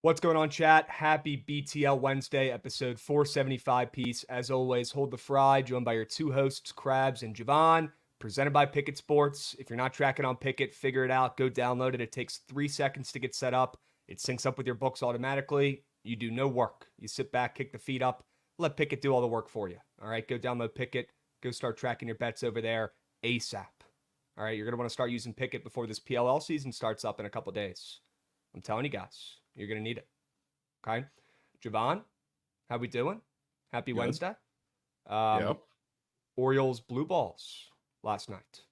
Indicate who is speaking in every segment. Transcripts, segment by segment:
Speaker 1: What's going on, chat? Happy BTL Wednesday, episode 475 piece. As always, hold the fry, joined by your two hosts, Krabs and Jovan, presented by Bookit Sports. If you're not tracking on Bookit, figure it out. Go download it. It takes 3 seconds to get set up. It syncs up with your books automatically. You do no work. You sit back, kick the feet up, let Bookit do all the work for you. All right, go download Bookit. Go start tracking your bets over there ASAP. All right, you're going to want to start using Bookit before this PLL season starts up in a couple days. I'm telling you guys. You're going to need it. Okay. Jovan, how we doing? Happy
Speaker 2: Good.
Speaker 1: Wednesday.
Speaker 2: Yep.
Speaker 1: Orioles blue balls last night.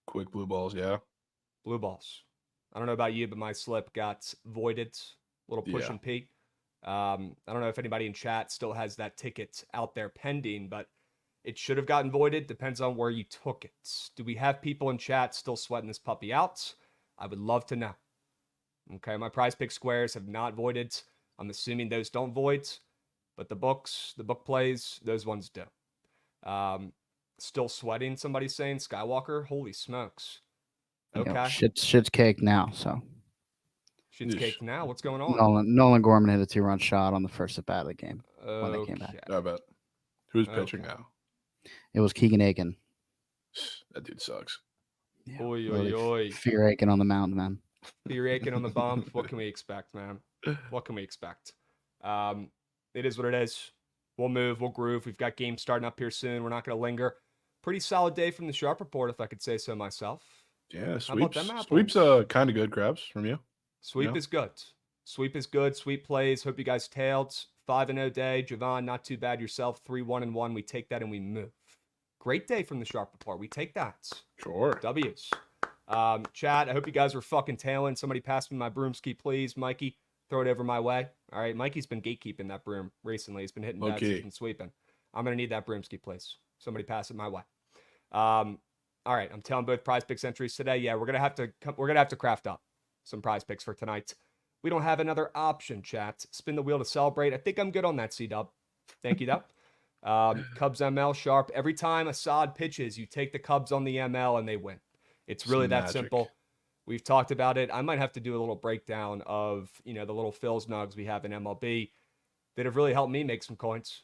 Speaker 2: Quick blue balls, yeah.
Speaker 1: Blue balls. I don't know about you, but my slip got voided. Little push
Speaker 2: Yeah.
Speaker 1: and pee. I don't know if anybody in chat still has that ticket out there pending, but it should have gotten voided. Depends on where you took it. Do we have people in chat still sweating this puppy out? I would love to know. Okay, my prize pick squares have not voided. I'm assuming those don't void, but the book plays, those ones do. Still sweating, somebody's saying. Skywalker, holy smokes. Okay.
Speaker 3: Yo, shit's caked now, so.
Speaker 1: Shit's caked now. What's going on?
Speaker 3: Nolan Gorman hit a 2-run shot on the first at-bat of the game when they came back.
Speaker 2: I bet. Who's pitching now?
Speaker 3: It was Keegan Aiken.
Speaker 2: That dude sucks.
Speaker 3: Yeah,
Speaker 1: Oy,
Speaker 3: really
Speaker 1: oy, oy.
Speaker 3: Fear Aiken on the mound, man.
Speaker 1: Fear Aiken on the bump. What can we expect, man? What can we expect? It is what it is. We'll move. We'll groove. We've got games starting up here soon. We're not going to linger. Pretty solid day from the Sharp Report, if I could say so myself.
Speaker 2: Yeah,
Speaker 1: How about
Speaker 2: sweeps.
Speaker 1: them apples?
Speaker 2: Sweeps kind of good, Krabs, from you.
Speaker 1: Sweep is good. Sweep is good. Sweep plays. Hope you guys tailed. 5-0 day. Jovan, not too bad yourself. 3-1-1. We take that and we move. Great day from the Sharp Report. We take that.
Speaker 2: Sure.
Speaker 1: W's. Chat, I hope you guys were fucking tailing. Somebody pass me my broomski, please. Mikey, throw it over my way. All right, Mikey's been gatekeeping that broom recently. He's been hitting bats. He's been sweeping. I'm going to need that broomski, please. Somebody pass it my way. All right, I'm telling both prize picks entries today. Yeah, we're going to have to craft up some prize picks for tonight. We don't have another option, chat. Spin the wheel to celebrate. I think I'm good on that, C-Dub. Thank you, Dub. Cubs ML, Sharp. Every time Assad pitches, you take the Cubs on the ML and they win. It's really that simple. We've talked about it. I might have to do a little breakdown of, the little Phil's nugs we have in MLB that have really helped me make some coins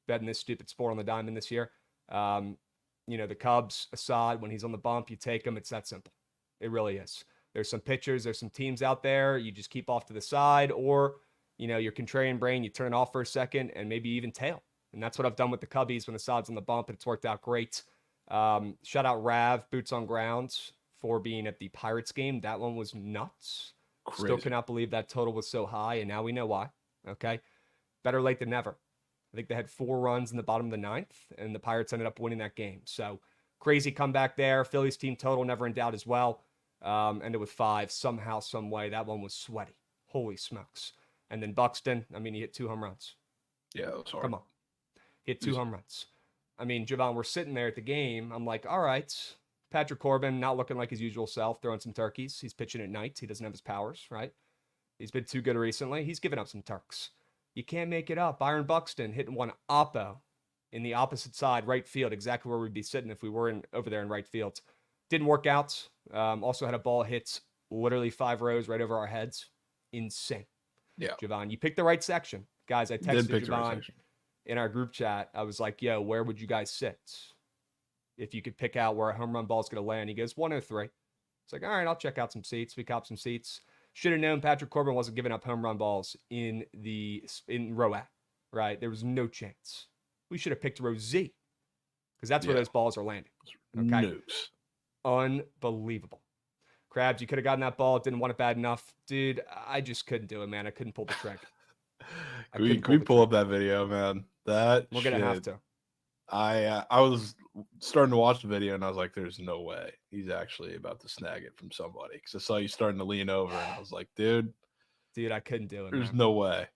Speaker 1: betting this stupid sport on the diamond this year. The Cubs, Assad, when he's on the bump, you take him. It's that simple. It really is. There's some pitchers, there's some teams out there. You just keep off to the side or, your contrarian brain, you turn it off for a second and maybe even tail. And that's what I've done with the Cubbies when Assad's on the bump, and it's worked out great. Shout out Rav, Boots on Grounds, for being at the Pirates game. That one was nuts. Crazy. Still cannot believe that total was so high, and now we know why. Okay? Better late than never. I think they had 4 runs in the bottom of the 9th, and the Pirates ended up winning that game. So, crazy comeback there. Phillies team total never in doubt as well. Ended with 5 somehow, some way. That one was sweaty. Holy smokes. And then Buxton, he hit 2 home runs.
Speaker 2: Yeah, that was hard.
Speaker 1: Come on. Hit 2 home runs. Jovan, we're sitting there at the game. I'm like, all right, Patrick Corbin not looking like his usual self, throwing some turkeys. He's pitching at night. He doesn't have his powers, right? He's been too good recently. He's given up some turks. You can't make it up. Byron Buxton hitting one oppo in the opposite side, right field, exactly where we'd be sitting if we were over there in right field. Didn't work out. Also had a ball hit literally 5 rows right over our heads. Insane.
Speaker 2: Yeah.
Speaker 1: Jovan, you picked the right section. Guys, I texted Jovan in our group chat. I was like, yo, where would you guys sit if you could pick out where a home run ball is going to land? He goes 103. It's like, all right, I'll check out some seats. We cop some seats. Should have known Patrick Corbin wasn't giving up home run balls in row A, right? There was no chance. We should have picked row Z because that's where those balls are landing. Okay.
Speaker 2: News.
Speaker 1: Unbelievable. Krabs, you could have gotten that ball. Didn't want it bad enough. Dude, I just couldn't do it, man. I couldn't pull the trigger.
Speaker 2: Can we pull up that video, man? We're
Speaker 1: going to have to.
Speaker 2: I was starting to watch the video and I was like, there's no way he's actually about to snag it from somebody. Because I saw you starting to lean over and I was like, dude,
Speaker 1: I couldn't do it.
Speaker 2: There's no way.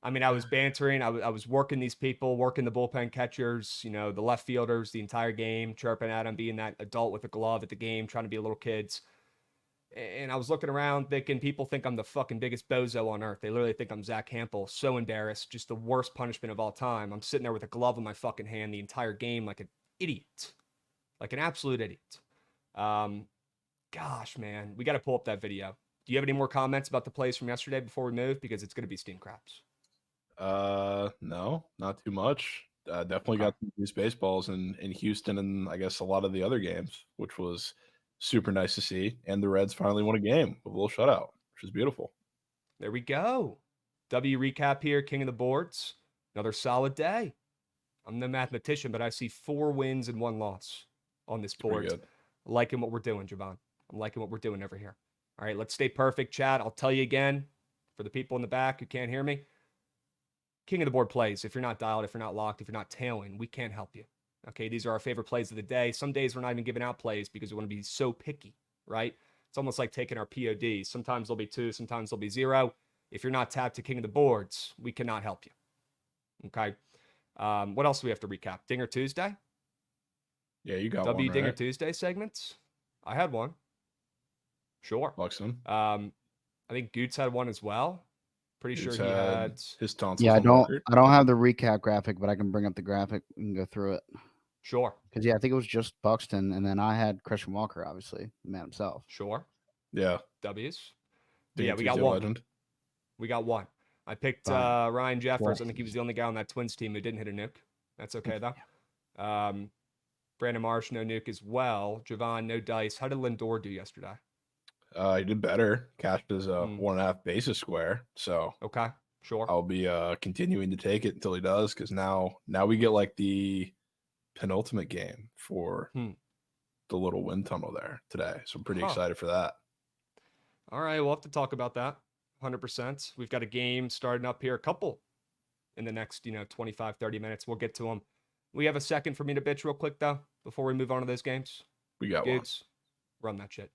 Speaker 1: I was bantering. I was working these people, working the bullpen catchers, the left fielders the entire game, chirping at them, being that adult with a glove at the game, trying to be little kids. And I was looking around thinking people think I'm the fucking biggest bozo on earth. They literally think I'm Zach Hampel. So embarrassed. Just the worst punishment of all time. I'm sitting there with a glove in my fucking hand the entire game like an idiot. Like an absolute idiot. Gosh, man. We got to pull up that video. Do you have any more comments about the plays from yesterday before we move? Because it's going to be steamed crabs.
Speaker 2: No, not too much. Definitely got these baseballs in Houston and I guess a lot of the other games, which was super nice to see. And the Reds finally won a game with a little shutout, which is beautiful.
Speaker 1: There we go. W recap here, king of the boards. Another solid day. I'm no mathematician, but I see 4 wins and 1 loss on this board. Liking what we're doing, Jovan. I'm liking what we're doing over here. All right, let's stay perfect, chat. I'll tell you again, for the people in the back who can't hear me, king of the board plays. If you're not dialed, if you're not locked, if you're not tailing, we can't help you. Okay, these are our favorite plays of the day. Some days we're not even giving out plays because we want to be so picky, right? It's almost like taking our PODs. Sometimes there'll be 2, sometimes there'll be 0. If you're not tapped to king of the boards, we cannot help you. Okay. What else do we have to recap? Dinger Tuesday?
Speaker 2: Yeah, you got
Speaker 1: W
Speaker 2: one,
Speaker 1: Dinger
Speaker 2: right?
Speaker 1: Tuesday segments? I had one. Sure.
Speaker 2: Buxton.
Speaker 1: I think Goots had one as well. Pretty
Speaker 2: Goots
Speaker 1: sure he had
Speaker 2: his tonsils.
Speaker 3: Yeah, I
Speaker 2: unlocked.
Speaker 3: don't have the recap graphic, but I can bring up the graphic and go through it.
Speaker 1: Sure.
Speaker 3: Because I think it was just Buxton, and then I had Christian Walker, obviously, the man himself.
Speaker 1: Sure.
Speaker 2: Yeah.
Speaker 1: W's.
Speaker 2: Dinger
Speaker 1: Yeah, we got
Speaker 2: Tuesday
Speaker 1: one.
Speaker 2: Legend.
Speaker 1: We got one. I picked Ryan Jeffers. I think he was the only guy on that Twins team who didn't hit a nuke. That's okay, though. Brandon Marsh, no nuke as well. Jovan, no dice. How did Lindor do yesterday?
Speaker 2: He did better. Cashed his 1.5 bases square. So
Speaker 1: okay, sure.
Speaker 2: I'll be continuing to take it until he does, because now we get like the penultimate game for the little wind tunnel there today. So I'm pretty excited for that.
Speaker 1: All right, we'll have to talk about that. 100%. We've got a game starting up here, a couple in the next, 25, 30 minutes. We'll get to them. We have a second for me to bitch real quick, though, before we move on to those games.
Speaker 2: We got
Speaker 1: Gigs, run that shit.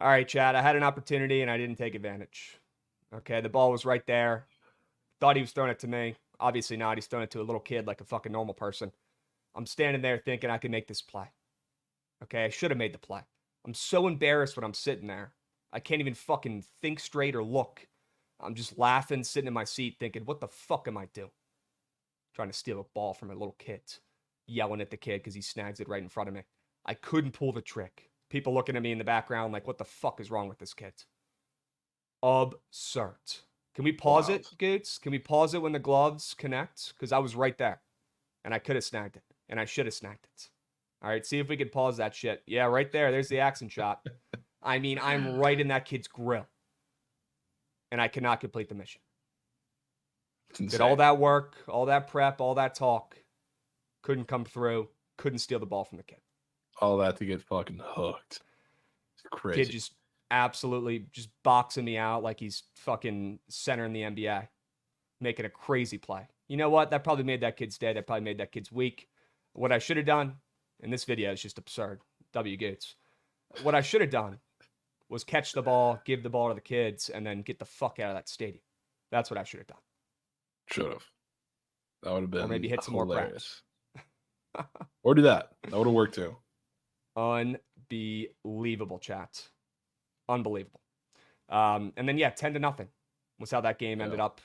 Speaker 1: All right, Chad, I had an opportunity and I didn't take advantage. Okay, the ball was right there. Thought he was throwing it to me. Obviously not. He's throwing it to a little kid like a fucking normal person. I'm standing there thinking I can make this play. Okay, I should have made the play. I'm so embarrassed when I'm sitting there. I can't even fucking think straight or look. I'm just laughing, sitting in my seat thinking, what the fuck am I doing? Trying to steal a ball from a little kid. Yelling at the kid because he snags it right in front of me. I couldn't pull the trick. People looking at me in the background like, what the fuck is wrong with this kid? Absurd. Can we pause it, Goots? Can we pause it when the gloves connect? Because I was right there. And I could have snagged it. And I should have snagged it. All right, see if we could pause that shit. Yeah, right there. There's the accent shot. I mean, I'm right in that kid's grill. And I cannot complete the mission. Did all that work, all that prep, all that talk. Couldn't come through. Couldn't steal the ball from the kid.
Speaker 2: All that to get fucking hooked. It's crazy.
Speaker 1: Kid just absolutely just boxing me out like he's fucking center in the NBA. Making a crazy play. You know what? That probably made that kid's day. That probably made that kid's week. What I should have done, and this video is just absurd. W. Gates. What I should have done was catch the ball, give the ball to the kids, and then get the fuck out of that stadium. That's what I should have done.
Speaker 2: Should have. That would have been.
Speaker 1: Or maybe hit some more practice.
Speaker 2: Or do that. That would have worked too.
Speaker 1: Unbelievable, chat. Unbelievable. And then, 10-0 was how that game ended up.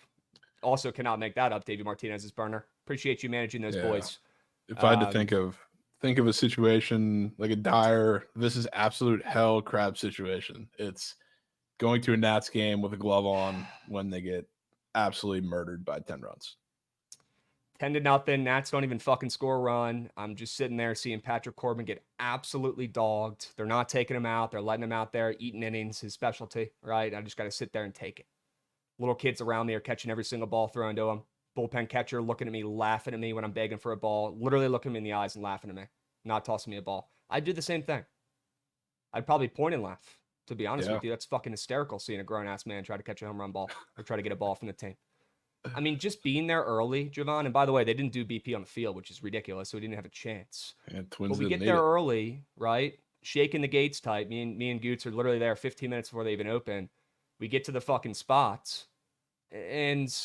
Speaker 1: Also cannot make that up, Davey Martinez's burner. Appreciate you managing those boys.
Speaker 2: If I had to think of a situation like a dire, this is absolute hell crab situation. It's going to a Nats game with a glove on when they get absolutely murdered by 10 runs.
Speaker 1: 10-0. Nats don't even fucking score a run. I'm just sitting there seeing Patrick Corbin get absolutely dogged. They're not taking him out. They're letting him out there, eating innings, his specialty, right? I just got to sit there and take it. Little kids around me are catching every single ball thrown to them. Bullpen catcher looking at me, laughing at me when I'm begging for a ball, literally looking me in the eyes and laughing at me, not tossing me a ball. I'd do the same thing. I'd probably point and laugh, to be honest with you. That's fucking hysterical seeing a grown-ass man try to catch a home run ball or try to get a ball from the team. I mean, just being there early, Jovan, and by the way, they didn't do BP on the field, which is ridiculous, so we didn't have a chance.
Speaker 2: Twins
Speaker 1: but we get there early, right? Shaking the gates tight. Me and Goots are literally there 15 minutes before they even open. We get to the fucking spots, and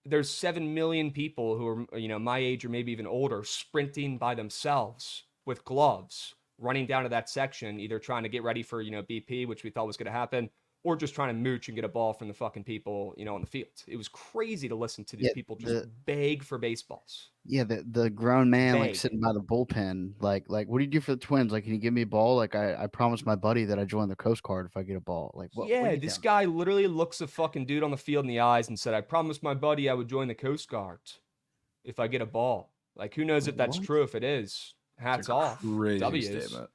Speaker 1: there's 7 million people who are, my age or maybe even older, sprinting by themselves with gloves, running down to that section, either trying to get ready for, BP, which we thought was going to happen, or just trying to mooch and get a ball from the fucking people, on the field. It was crazy to listen to these people just beg for baseballs.
Speaker 3: Yeah, the grown man like
Speaker 1: Beg.
Speaker 3: sitting by the bullpen, like what do you do for the Twins? Like, can you give me a ball? Like I promised my buddy that I join the Coast Guard if I get a ball. Like what?
Speaker 1: Yeah,
Speaker 3: what are you
Speaker 1: this
Speaker 3: doing?
Speaker 1: guy literally looks a fucking dude on the field in the eyes and said, "I promised my buddy I would join the Coast Guard if I get a ball." Like, who knows if that's
Speaker 3: What?
Speaker 1: true? If it is, hats off.
Speaker 2: Crazy
Speaker 1: W's.
Speaker 2: statement.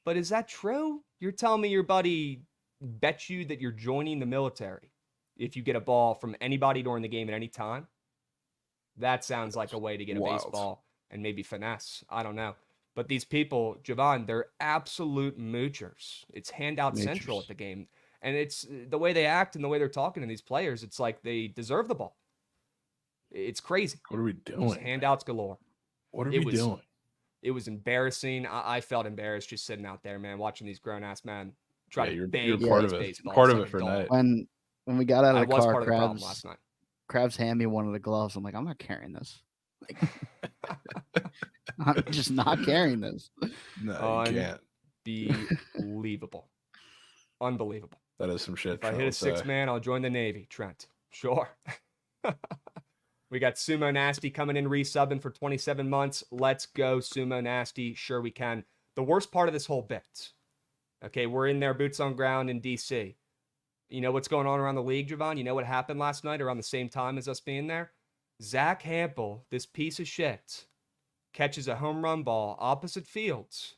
Speaker 1: But is that true? You're telling me your buddy bet you that you're joining the military if you get a ball from anybody during the game at any time? That sounds like a way to get a baseball and maybe finesse. I don't know. But these people, Jovan, they're absolute moochers. It's handout central at the game. And it's the way they act and the way they're talking to these players. It's like they deserve the ball. It's crazy.
Speaker 2: What are we doing?
Speaker 1: Just handouts galore.
Speaker 2: What are we doing?
Speaker 1: It was embarrassing. I felt embarrassed just sitting out there, man, watching these grown-ass men try to bang
Speaker 2: you're part of it.
Speaker 1: baseball.
Speaker 2: Part of it for night.
Speaker 3: When we got out of the
Speaker 1: was
Speaker 3: car,
Speaker 1: part of the problem last night.
Speaker 3: Krabs handed me one of the gloves. I'm like, I'm not carrying this. I'm just not carrying this.
Speaker 2: No, you can't.
Speaker 1: Unbelievable. Unbelievable.
Speaker 2: That is some shit.
Speaker 1: If I hit a six-man, I'll join the Navy, Trent. Sure. We got Sumo Nasty coming in, resubbing for 27 months. Let's go, Sumo Nasty. Sure we can. The worst part of this whole bit, okay, we're in there, boots on ground in D.C. You know what's going on around the league, Jovan? You know what happened last night around the same time as us being there? Zach Hampel, this piece of shit, catches a home run ball opposite fields.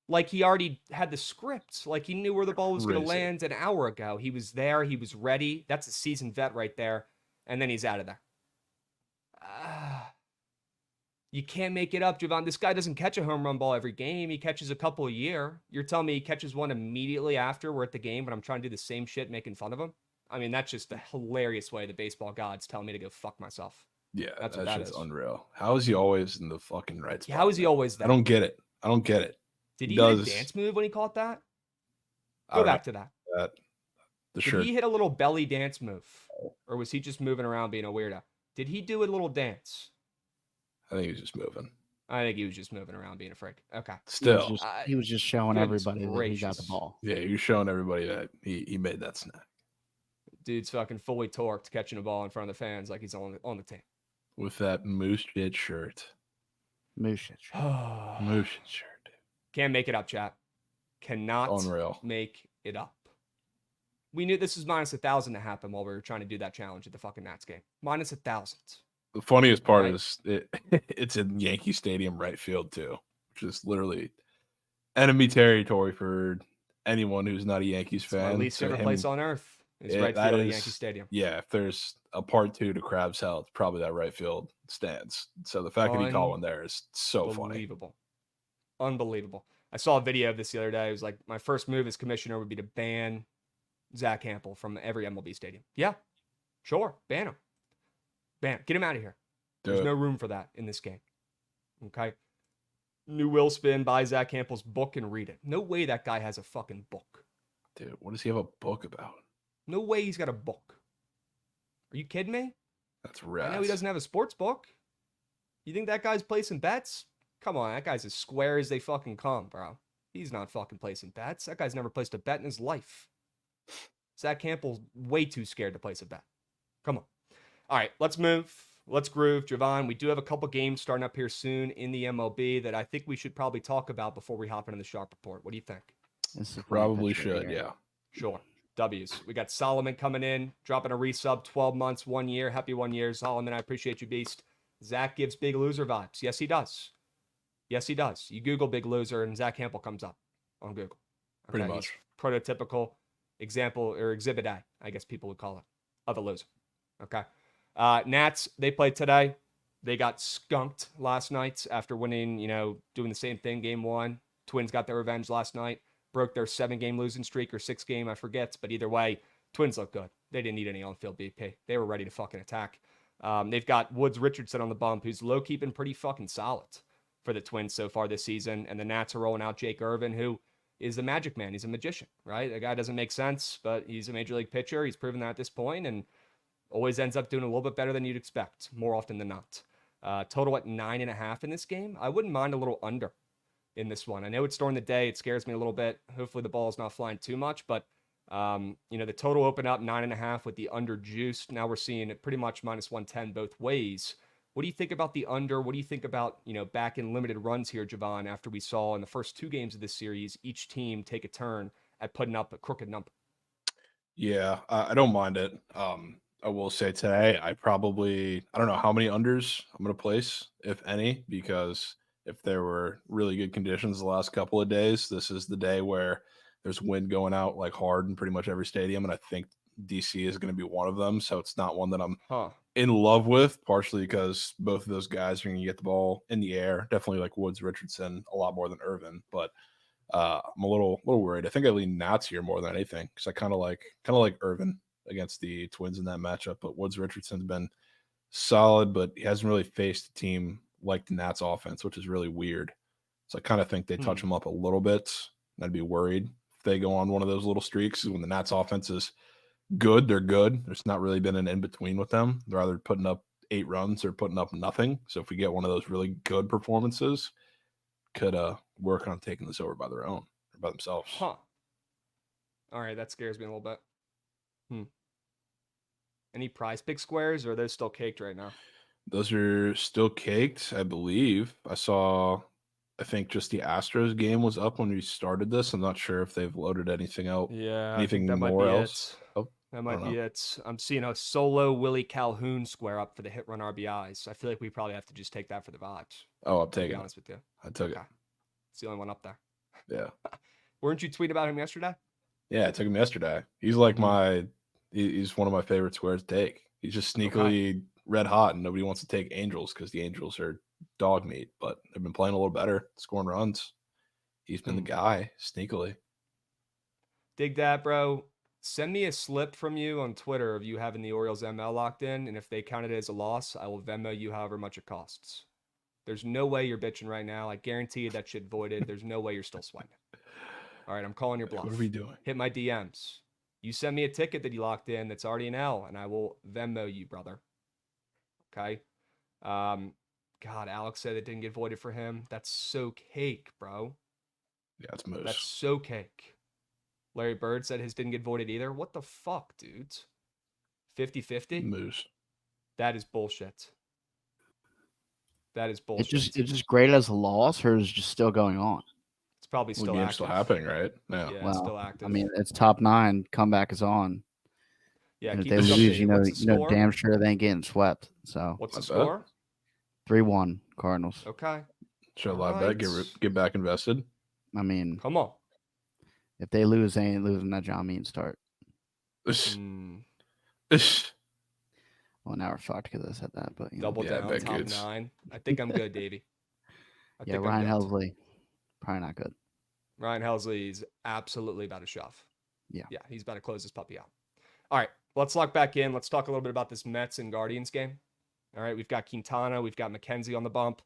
Speaker 1: Like he already had the script. Like he knew where the ball was going to land an hour ago. He was there. He was ready. That's a seasoned vet right there. And then he's out of there. You can't make it up, Jovan. This guy doesn't catch a home run ball every game. He catches a couple a year. You're telling me he catches one immediately after we're at the game when I'm trying to do the same shit, making fun of him? I mean, that's just a hilarious way the baseball gods tell me to go fuck myself.
Speaker 2: Yeah,
Speaker 1: that's
Speaker 2: just unreal. How is he always in the fucking right spot?
Speaker 1: How is he always there?
Speaker 2: I don't get it.
Speaker 1: Did he hit a dance move when he caught that? Go back to that. Did he hit a little belly dance move? Or was he just moving around being a weirdo? Did he do a little dance?
Speaker 2: I think he was just moving.
Speaker 1: I think he was just moving around being a freak. Okay.
Speaker 2: Still.
Speaker 3: He was just showing everybody that he got the ball.
Speaker 2: Yeah, he was showing everybody that he made that snap.
Speaker 1: Dude's fucking fully torqued, catching a ball in front of the fans like he's on the team.
Speaker 2: With that moose shit shirt.
Speaker 3: Moose shit
Speaker 2: shirt.
Speaker 1: Can't make it up, chat. Cannot make it up. We knew this was minus 1,000 to happen while we were trying to do that challenge at the fucking Nats game. Minus 1,000.
Speaker 2: The funniest part is it's in Yankee Stadium right field too, which is literally enemy territory for anyone who's not a Yankees fan.
Speaker 1: My least favorite place on earth is right field at Yankee Stadium.
Speaker 2: Yeah, if there's a part 2 to Krabs Hell, it's probably that right field stands. So the fact that he caught one there is so funny.
Speaker 1: Unbelievable. I saw a video of this the other day. It was like, my first move as commissioner would be to ban Zach Hampel from every MLB stadium. Yeah, sure. Ban him. Get him out of here. There's no room for that in this game. Okay? New Will Spin, buy Zach Hampel's book and read it. No way that guy has a fucking book.
Speaker 2: Dude, what does he have a book about?
Speaker 1: No way he's got a book. Are you kidding me?
Speaker 2: That's rad.
Speaker 1: I know he doesn't have a sports book. You think that guy's placing bets? Come on, that guy's as square as they fucking come, bro. He's not fucking placing bets. That guy's never placed a bet in his life. Zach Hampel's way too scared to place a bet. Come on. All right, let's move. Let's groove. Jovan, we do have a couple games starting up here soon in the MLB that I think we should probably talk about before we hop into the Sharp Report. What do you think?
Speaker 2: Probably should, yeah.
Speaker 1: Sure. W's. We got Solomon coming in, dropping a resub, 12 months, 1 year. Happy 1 year, Solomon. I appreciate you, Beast. Zach gives Big Loser vibes. Yes, he does. Yes, he does. You Google Big Loser and Zach Hampel comes up on Google. Okay?
Speaker 2: Pretty much.
Speaker 1: He's prototypical example or exhibit A, I guess people would call it, of a loser. Okay. Nats, they played today. They got skunked last night after winning, doing the same thing, game 1. Twins got their revenge last night, broke their 7-game losing streak or 6-game, I forget. But either way, Twins look good. They didn't need any on-field BP. They were ready to fucking attack. They've got Woods Richardson on the bump, who's low-key been pretty fucking solid for the Twins so far this season. And the Nats are rolling out Jake Irvin, who is the magic man. He's a magician, right? The guy doesn't make sense, but he's a major league pitcher. He's proven that at this point, and always ends up doing a little bit better than you'd expect, more often than not. Total at 9.5 in this game. I wouldn't mind a little under in this one. I know it's during the day. It scares me a little bit. Hopefully the ball is not flying too much, but The total opened up 9.5 with the under juiced. Now we're seeing it pretty much -110 both ways. What do you think about the under? What do you think about, back in limited runs here, Jovan, after we saw in the first 2 games of this series, each team take a turn at putting up a crooked number?
Speaker 2: Yeah, I don't mind it. I will say today, I don't know how many unders I'm going to place, if any, because if there were really good conditions the last couple of days, this is the day where there's wind going out like hard in pretty much every stadium. And I think DC is going to be one of them. So it's not one that I'm in love with, partially because both of those guys are going to get the ball in the air. Definitely like Woods Richardson a lot more than Irvin, but I'm a little worried. I think I lean Nats here more than anything because I kind of like Irvin against the Twins in that matchup. But Woods Richardson's been solid, but he hasn't really faced a team like the Nats offense, which is really weird. So I kind of think they touch him up a little bit. And I'd be worried if they go on one of those little streaks. When the Nats offense is good, they're good. There's not really been an in between with them. They're either putting up 8 runs or putting up nothing. So if we get one of those really good performances, could work on taking this over by their own or by themselves.
Speaker 1: All right, that scares me a little bit. Any prize pick squares, or are those still caked right now?
Speaker 2: Those are still caked, I believe. I think just the Astros game was up when we started this. I'm not sure if they've loaded anything out.
Speaker 1: Yeah,
Speaker 2: Anything
Speaker 1: I think that
Speaker 2: more
Speaker 1: might be
Speaker 2: else?
Speaker 1: it. That might be it. I'm seeing a solo Willie Calhoun square up for the hit run RBIs. I feel like we probably have to just take that for the vibes.
Speaker 2: Oh, I'm taking it.
Speaker 1: To be honest with you.
Speaker 2: I took it.
Speaker 1: It's the only one up there.
Speaker 2: Yeah.
Speaker 1: Weren't you tweeting about him yesterday?
Speaker 2: Yeah, I took him yesterday. He's like he's one of my favorite squares to take. He's just sneakily red hot, and nobody wants to take Angels because the Angels are dog meat, but they've been playing a little better, scoring runs. He's been the guy, sneakily.
Speaker 1: Dig that, bro. Send me a slip from you on Twitter of you having the Orioles ML locked in, and if they count it as a loss, I will Venmo you however much it costs. There's no way you're bitching right now. I guarantee you that shit voided. There's no way you're still sweating. All right, I'm calling your bluff.
Speaker 2: What are we doing?
Speaker 1: Hit my DMs. You send me a ticket that you locked in that's already an L, and I will Venmo you, brother. Okay? God, Alex said it didn't get voided for him. That's so cake, bro.
Speaker 2: Yeah, it's moose.
Speaker 1: That's so cake. Larry Bird said his didn't get voided either. What the fuck, dudes? 50-50?
Speaker 2: Moose.
Speaker 1: That is bullshit. That is bullshit.
Speaker 3: It's just great as a loss, or is it just still going on?
Speaker 1: It's probably still active.
Speaker 2: Still happening, right?
Speaker 1: Yeah, it's still active.
Speaker 3: I mean, it's top 9. Comeback is on.
Speaker 1: Yeah,
Speaker 3: and if they lose, you know, damn sure they ain't getting swept. So
Speaker 1: what's the score?
Speaker 3: 3-1 Cardinals.
Speaker 1: Okay.
Speaker 2: Should I live bet? Get back invested.
Speaker 3: I mean,
Speaker 1: come on.
Speaker 3: If they lose, they ain't losing that John Mean start. Well, now we're fucked because I said that, but
Speaker 1: double down, top 9. I think I'm good, Davey.
Speaker 3: Ryan Helsley, probably not good.
Speaker 1: Ryan Helsley is absolutely about to shove.
Speaker 3: Yeah,
Speaker 1: he's about to close this puppy out. All right, let's lock back in. Let's talk a little bit about this Mets and Guardians game. All right, we've got Quintana, we've got McKenzie on the bump.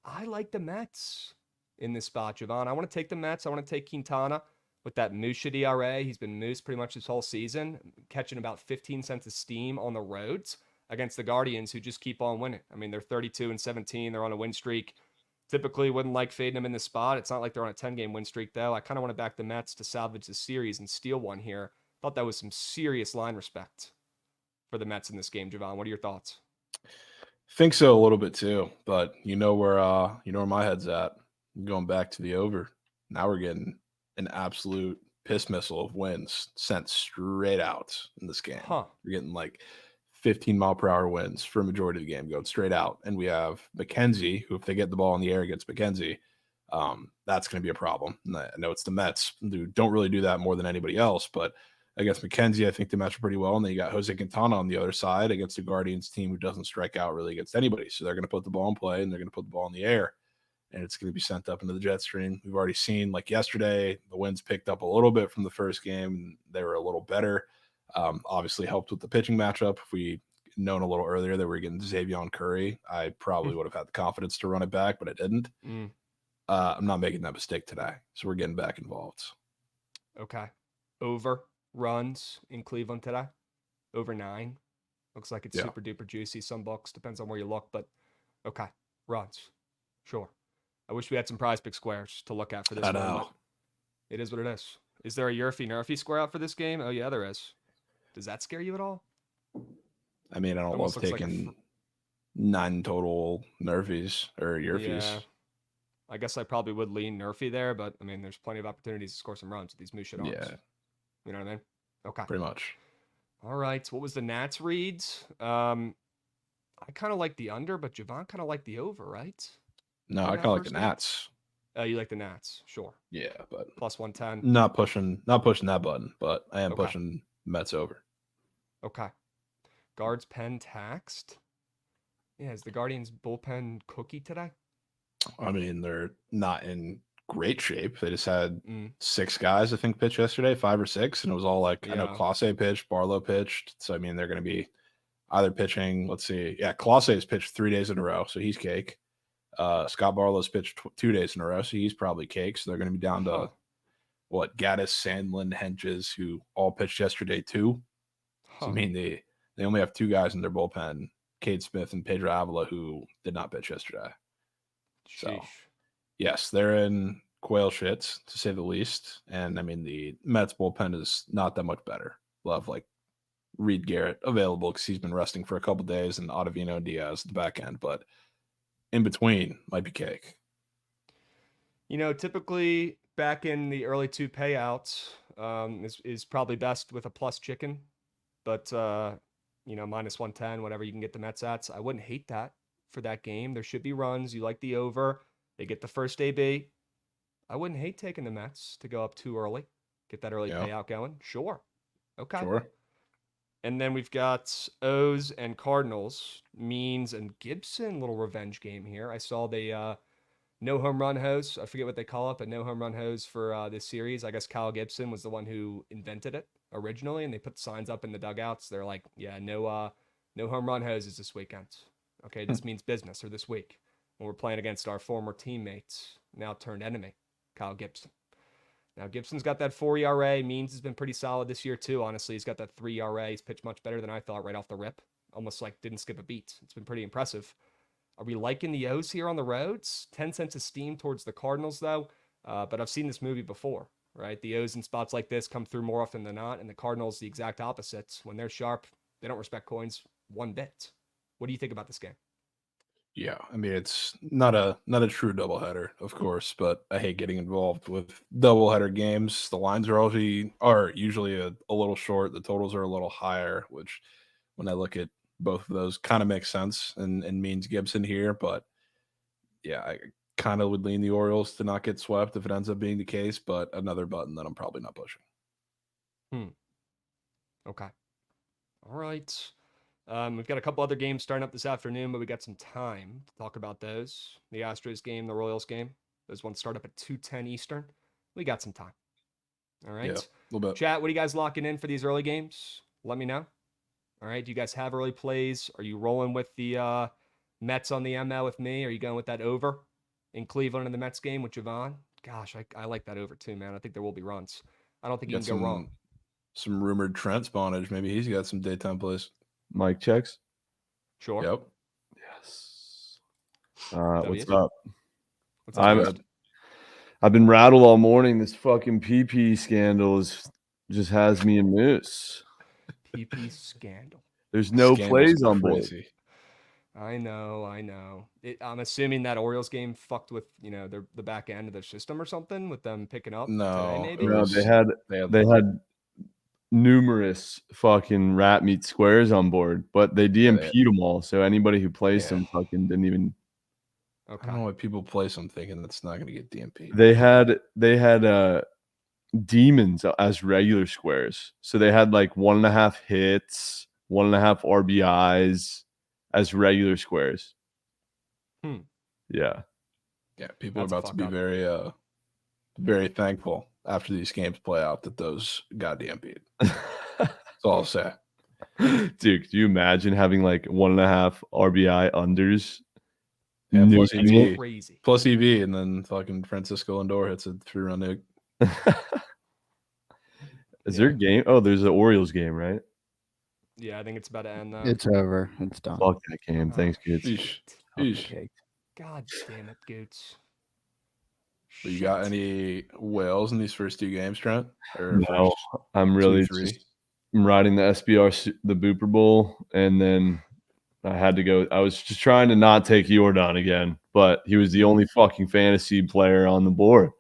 Speaker 1: I like the Mets in this spot, Jovan. I want to take the Mets. I want to take Quintana. With that moose ERA, he's been moose pretty much this whole season, catching about 15 cents of steam on the roads against the Guardians, who just keep on winning. I mean, they're 32-17. They're on a win streak. Typically wouldn't like fading them in the spot. It's not like they're on a 10-game win streak, though. I kind of want to back the Mets to salvage the series and steal one here. Thought that was some serious line respect for the Mets in this game, Jovan. What are your thoughts?
Speaker 2: Think so a little bit too, but you know where my head's at. Going back to the over. Now we're getting an absolute piss missile of winds sent straight out in this game. We're getting like 15-mile-per-hour winds for a majority of the game going straight out. And we have McKenzie, who if they get the ball in the air against McKenzie, that's going to be a problem. And I know it's the Mets who don't really do that more than anybody else, but against McKenzie, I think they match pretty well. And then you got Jose Quintana on the other side against the Guardians team who doesn't strike out really against anybody. So they're going to put the ball in play and they're going to put the ball in the air. And it's going to be sent up into the jet stream. We've already seen, like yesterday, the winds picked up a little bit from the first game. And they were a little better. Obviously helped with the pitching matchup. If we known a little earlier that we were getting Xavier Curry, I probably would have had the confidence to run it back, but I didn't. I'm not making that mistake today. So we're getting back involved.
Speaker 1: Okay. Over runs in Cleveland today. Over 9. Looks like it's super duper juicy. Some books, depends on where you look, but okay. Runs. Sure. I wish we had some prize pick squares to look at for this one. But it is what it is. Is there a Yurfie Nerfy square out for this game? Oh yeah, there is. Does that scare you at all?
Speaker 2: I mean, I don't
Speaker 1: Almost
Speaker 2: love
Speaker 1: looks like
Speaker 2: taking 9 total Nerfies or Yurfies.
Speaker 1: Yeah. I guess I probably would lean Nerfy there, but I mean, there's plenty of opportunities to score some runs with these moose shit arms.
Speaker 2: Yeah,
Speaker 1: You know what I mean? Okay.
Speaker 2: pretty much.
Speaker 1: All right. What was the Nats reads? I kind of like the under, but Jovan kind of like the over, right?
Speaker 2: No, I kind of like the Nats.
Speaker 1: Oh, you like the Nats, sure.
Speaker 2: Yeah, but
Speaker 1: plus 110.
Speaker 2: Not pushing that button, but I am pushing Mets over.
Speaker 1: Okay. Guards pen taxed. Yeah, is the Guardians bullpen cookie today?
Speaker 2: I mean, they're not in great shape. They just had 6 guys, I think, pitch yesterday, 5 or 6, and it was all like, I know Clase pitched, Barlow pitched. So, I mean, they're going to be either pitching, let's see. Yeah, Clase has pitched 3 days in a row, so he's cake. Scott Barlow's pitched 2 days in a row, so he's probably cake. So they're going to be down to, Gaddis, Sandlin, Henches, who all pitched yesterday too. So, I mean, they only have 2 guys in their bullpen, Cade Smith and Pedro Avila, who did not pitch yesterday. So, yes, they're in quail shits, to say the least. And, I mean, the Mets bullpen is not that much better. Love, like, Reed Garrett available because he's been resting for a couple days, and Ottavino and Diaz at the back end. But in between might be cake.
Speaker 1: You know, typically back in the early 2 payouts is probably best with a plus chicken. But, you know, minus 110, whatever you can get the Mets at. I wouldn't hate that for that game. There should be runs. You like the over. They get the first AB. I wouldn't hate taking the Mets to go up too early. Get that early payout going. Sure. Okay.
Speaker 2: Sure.
Speaker 1: And then we've got O's and Cardinals, Means and Gibson, little revenge game here. I saw the no home run hose. I forget what they call it, but no home run hose for this series. I guess Kyle Gibson was the one who invented it originally, and they put signs up in the dugouts. They're like, yeah, no home run hoses this weekend. Okay, this means business, or this week when we're playing against our former teammates, now turned enemy, Kyle Gibson. Now, Gibson's got that 4 ERA. Means has been pretty solid this year, too. Honestly, he's got that 3 ERA. He's pitched much better than I thought right off the rip. Almost like didn't skip a beat. It's been pretty impressive. Are we liking the O's here on the roads? 10 cents of steam towards the Cardinals, though. But I've seen this movie before, right? The O's in spots like this come through more often than not, and the Cardinals, the exact opposites. When they're sharp, they don't respect coins one bit. What do you think about this game?
Speaker 2: Yeah, I mean, it's not a true doubleheader, of course, but I hate getting involved with doubleheader games. The lines are usually a little short. The totals are a little higher, which when I look at both of those kind of makes sense and means Gibson here. But yeah, I kind of would lean the Orioles to not get swept if it ends up being the case, but another button that I'm probably not pushing.
Speaker 1: Okay. All right. We've got a couple other games starting up this afternoon, but we got some time to talk about those. The Astros game, the Royals game. Those ones start up at 2:10 Eastern. We got some time. All right.
Speaker 2: Yeah, a little bit.
Speaker 1: Chat, what are you guys locking in for these early games? Let me know. All right. Do you guys have early plays? Are you rolling with the Mets on the ML with me? Are you going with that over in Cleveland in the Mets game with Jovan? Gosh, I like that over too, man. I think there will be runs. I don't think you can go wrong.
Speaker 2: Some rumored Trent spawnage. Maybe he's got some daytime plays.
Speaker 4: Mike checks.
Speaker 1: Sure.
Speaker 2: Yep.
Speaker 4: Yes. What's up?
Speaker 1: What's
Speaker 4: I've been rattled all morning. This fucking PP scandal just has me in moose.
Speaker 1: PP scandal.
Speaker 4: There's no plays on board.
Speaker 1: I know. I'm assuming that Orioles game fucked with, you know, the back end of their system or something with them picking up today, maybe?
Speaker 4: No, they had numerous fucking rat meat squares on board, but they DMP'd them all. So anybody who plays them fucking didn't even.
Speaker 2: Okay. I don't know why people place them thinking that's not going to get DMP'd.
Speaker 4: They had demons as regular squares. So they had like 1.5 hits, 1.5 RBIs as regular squares. Yeah.
Speaker 2: Yeah. People are about to be very, very thankful after these games play out that those got DMP'd. That's all I'll say.
Speaker 4: Dude, could you imagine having like 1.5 RBI unders?
Speaker 2: Yeah, plus EV, and then fucking Francisco Lindor hits a 3-run nuke.
Speaker 4: Is there a game? Oh, there's an Orioles game, right?
Speaker 1: Yeah, I think it's about to end, though.
Speaker 3: It's over. It's done.
Speaker 4: Fuck that game. Thanks, kids.
Speaker 1: God damn it, Goots.
Speaker 2: But you got any whales in these first 2 games, Trent? Or
Speaker 4: No,
Speaker 2: first
Speaker 4: I'm really
Speaker 2: 2, 3?
Speaker 4: just riding the SBR, the Booper Bowl, and then I had to go. I was just trying to not take Jordan again, but he was the only fucking fantasy player on the board.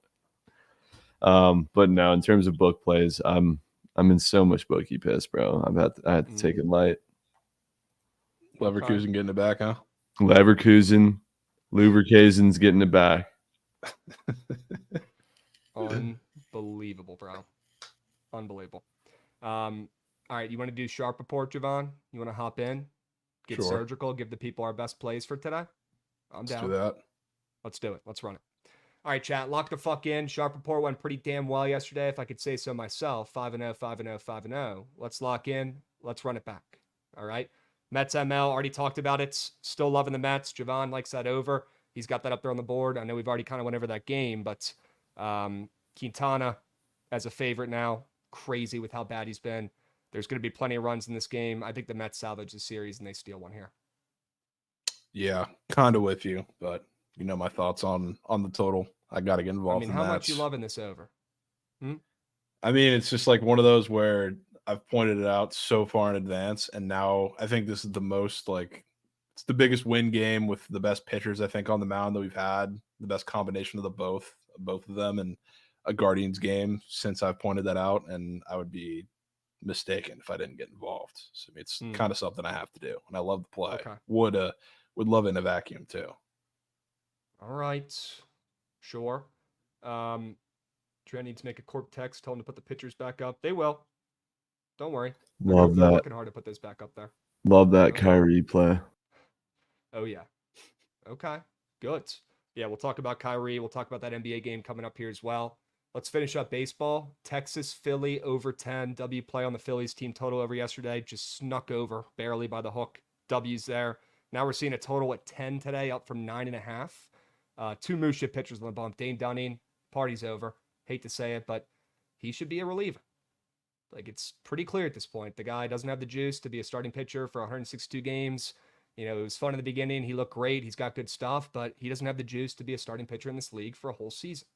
Speaker 4: But now in terms of book plays, I'm in so much bookie piss, bro. I had to take it light.
Speaker 2: Leverkusen getting it back, huh?
Speaker 4: Leverkusen's getting it back.
Speaker 1: Unbelievable, bro. Unbelievable. All right, you want to do sharp report, Jovan? You want to hop in, get surgical, give the people our best plays for today? I'm down.
Speaker 2: Let's do that.
Speaker 1: Let's do it. Let's run it. All right, chat. Lock the fuck in. Sharp report went pretty damn well yesterday, if I could say so myself. 5-0, 5-0, 5-0. Let's lock in. Let's run it back. All right. Mets ML, already talked about it. Still loving the Mets. Jovan likes that over. He's got that up there on the board. I know we've already kind of went over that game, but Quintana as a favorite now. Crazy with how bad he's been. There's going to be plenty of runs in this game. I think the Mets salvage the series and they steal one here.
Speaker 2: Yeah, kind of with you, but you know my thoughts on the total. I got to get involved.
Speaker 1: I mean, how much you loving this over?
Speaker 2: I mean, it's just like one of those where I've pointed it out so far in advance, and now I think this is the most it's the biggest win game with the best pitchers I think on the mound that we've had, the best combination of both of them, and a Guardians game since I've pointed that out, and I would be mistaken if I didn't get involved. So it's kind of something I have to do, and I love the play.
Speaker 1: Okay.
Speaker 2: Would love it in a vacuum too.
Speaker 1: All right, sure. Trent needs to make a corp text, tell him to put the pictures back up. They will. Don't worry.
Speaker 4: Love
Speaker 1: They're
Speaker 4: that.
Speaker 1: working hard to put those back up there.
Speaker 4: Love that Kyrie play.
Speaker 1: Oh yeah. Okay. Good. Yeah, we'll talk about Kyrie. We'll talk about that NBA game coming up here as well. Let's finish up baseball. Texas, Philly over 10. W play on the Phillies team total over yesterday. Just snuck over barely by the hook. W's there. Now we're seeing a total at 10 today, up from 9.5. 2 Moose pitchers on the bump. Dane Dunning, party's over. Hate to say it, but he should be a reliever. Like, it's pretty clear at this point. The guy doesn't have the juice to be a starting pitcher for 162 games. You know, it was fun in the beginning. He looked great. He's got good stuff, but he doesn't have the juice to be a starting pitcher in this league for a whole season.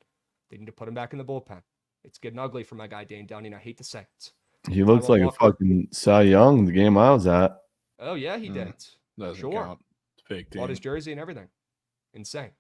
Speaker 1: They need to put him back in the bullpen. It's getting ugly for my guy, Dane Dunning. I hate to say it.
Speaker 4: He looks like Walker. A fucking Cy Young the game I was at.
Speaker 1: Oh, yeah, he did.
Speaker 2: Doesn't count. It's fake team.
Speaker 1: Bought his jersey and everything. Insane.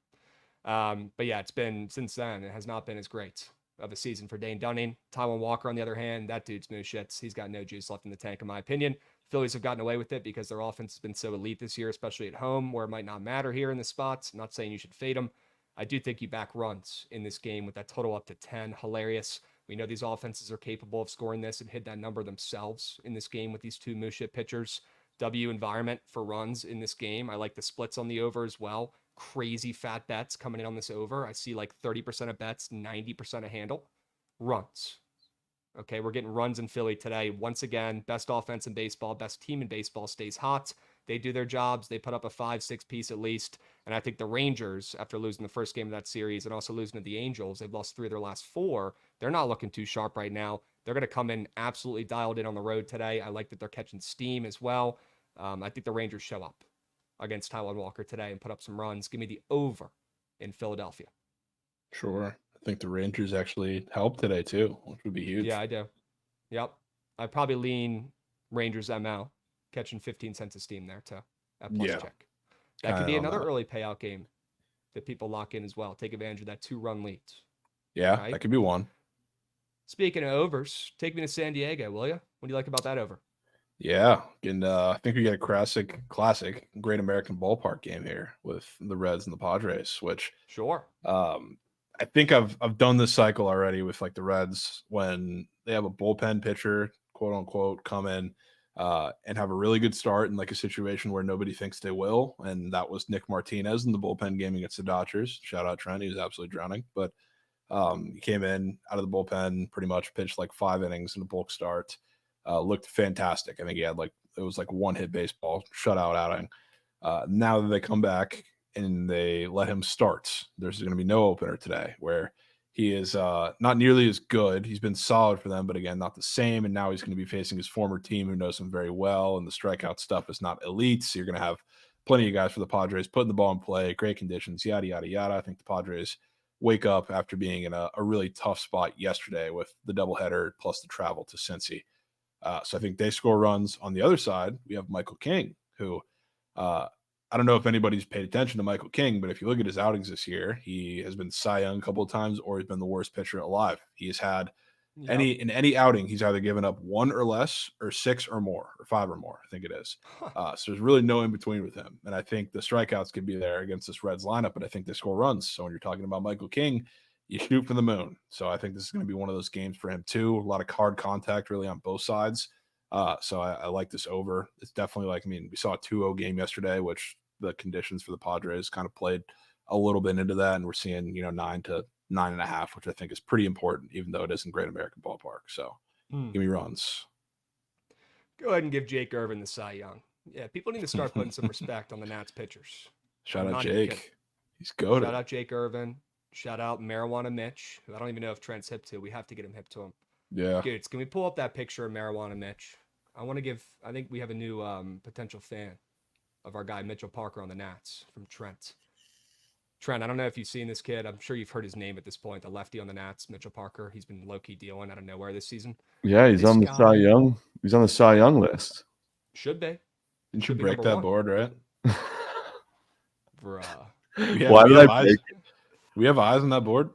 Speaker 1: But yeah, it's been, since then, it has not been as great of a season for Dane Dunning. Taijuan Walker, on the other hand, that dude's moose shits. He's got no juice left in the tank, in my opinion. Phillies have gotten away with it because their offense has been so elite this year, especially at home, where it might not matter here in the spots. I'm not saying you should fade them. I do think you back runs in this game with that total up to 10. Hilarious. We know these offenses are capable of scoring this and hit that number themselves in this game with these 2 moose shit pitchers. W environment for runs in this game. I like the splits on the over as well. Crazy fat bets coming in on this over. I see like 30% of bets, 90% of handle. Runs. Okay, we're getting runs in Philly today. Once again, best offense in baseball, best team in baseball stays hot. They do their jobs. They put up a 5-6 piece at least. And I think the Rangers, after losing the first game of that series and also losing to the Angels, they've lost 3 of their last 4. They're not looking too sharp right now. They're going to come in absolutely dialed in on the road today. I like that they're catching steam as well. I think the Rangers show up against Taijuan Walker today and put up some runs. Give me the over in Philadelphia.
Speaker 2: Sure. I think the Rangers actually helped today too, which would be huge.
Speaker 1: Yeah, I do. Yep. I'd probably lean Rangers ML, catching 15 cents of steam there too. At plus check. That could be another early payout game that people lock in as well. Take advantage of that 2-run lead.
Speaker 2: Yeah, right? That could be one.
Speaker 1: Speaking of overs, take me to San Diego, will you? What do you like about that over?
Speaker 2: Yeah, and I think we get a classic Great American Ballpark game here with the Reds and the Padres, which
Speaker 1: sure.
Speaker 2: I think I've done this cycle already with like the Reds when they have a bullpen pitcher, quote unquote, come in and have a really good start in like a situation where nobody thinks they will, and that was Nick Martinez in the bullpen game against the Dodgers. Shout out Trent, he was absolutely drowning, but he came in out of the bullpen, pretty much pitched like 5 innings in a bulk start. Looked fantastic. I think he had it was like 1-hit baseball, shutout outing. Now that they come back and they let him start, there's going to be no opener today where he is not nearly as good. He's been solid for them, but again, not the same. And now he's going to be facing his former team who knows him very well. And the strikeout stuff is not elite. So you're going to have plenty of guys for the Padres putting the ball in play, great conditions, yada, yada, yada. I think the Padres wake up after being in a really tough spot yesterday with the doubleheader plus the travel to Cincy. So I think they score runs. On the other side, we have Michael King, who I don't know if anybody's paid attention to Michael King, but if you look at his outings this year, he has been Cy Young a couple of times, or he's been the worst pitcher alive. He has had in any outing, he's either given up 1 or less, or 6 or more, or 5 or more, I think it is. So there's really no in between with him. And I think the strikeouts could be there against this Reds lineup, but I think they score runs. So when you're talking about Michael King, you shoot for the moon. So I think this is going to be one of those games for him too. A lot of hard contact really on both sides. So I like this over. It's definitely like, I mean, we saw a 2-0 game yesterday, which the conditions for the Padres kind of played a little bit into that. And we're seeing, 9 to 9.5, which I think is pretty important, even though it isn't Great American Ballpark. So give me runs.
Speaker 1: Go ahead and give Jake Irvin the Cy Young. Yeah, people need to start putting some respect on the Nats pitchers.
Speaker 2: Shout out Jake. He's goated.
Speaker 1: Shout out Jake Irvin. Shout out Marijuana Mitch, who I don't even know if Trent's hip to. We have to get him hip to him.
Speaker 2: Yeah.
Speaker 1: Good. Can we pull up that picture of Marijuana Mitch? I think we have a new potential fan of our guy Mitchell Parker on the Nats from Trent. Trent, I don't know if you've seen this kid. I'm sure you've heard his name at this point. The lefty on the Nats, Mitchell Parker. He's been low-key dealing out of nowhere this season.
Speaker 4: Yeah, he's on the Cy Young. He's on the Cy Young list.
Speaker 1: Should be.
Speaker 2: Didn't you break that board, right?
Speaker 1: Bruh.
Speaker 4: Why did I break it?
Speaker 2: We have eyes on that board?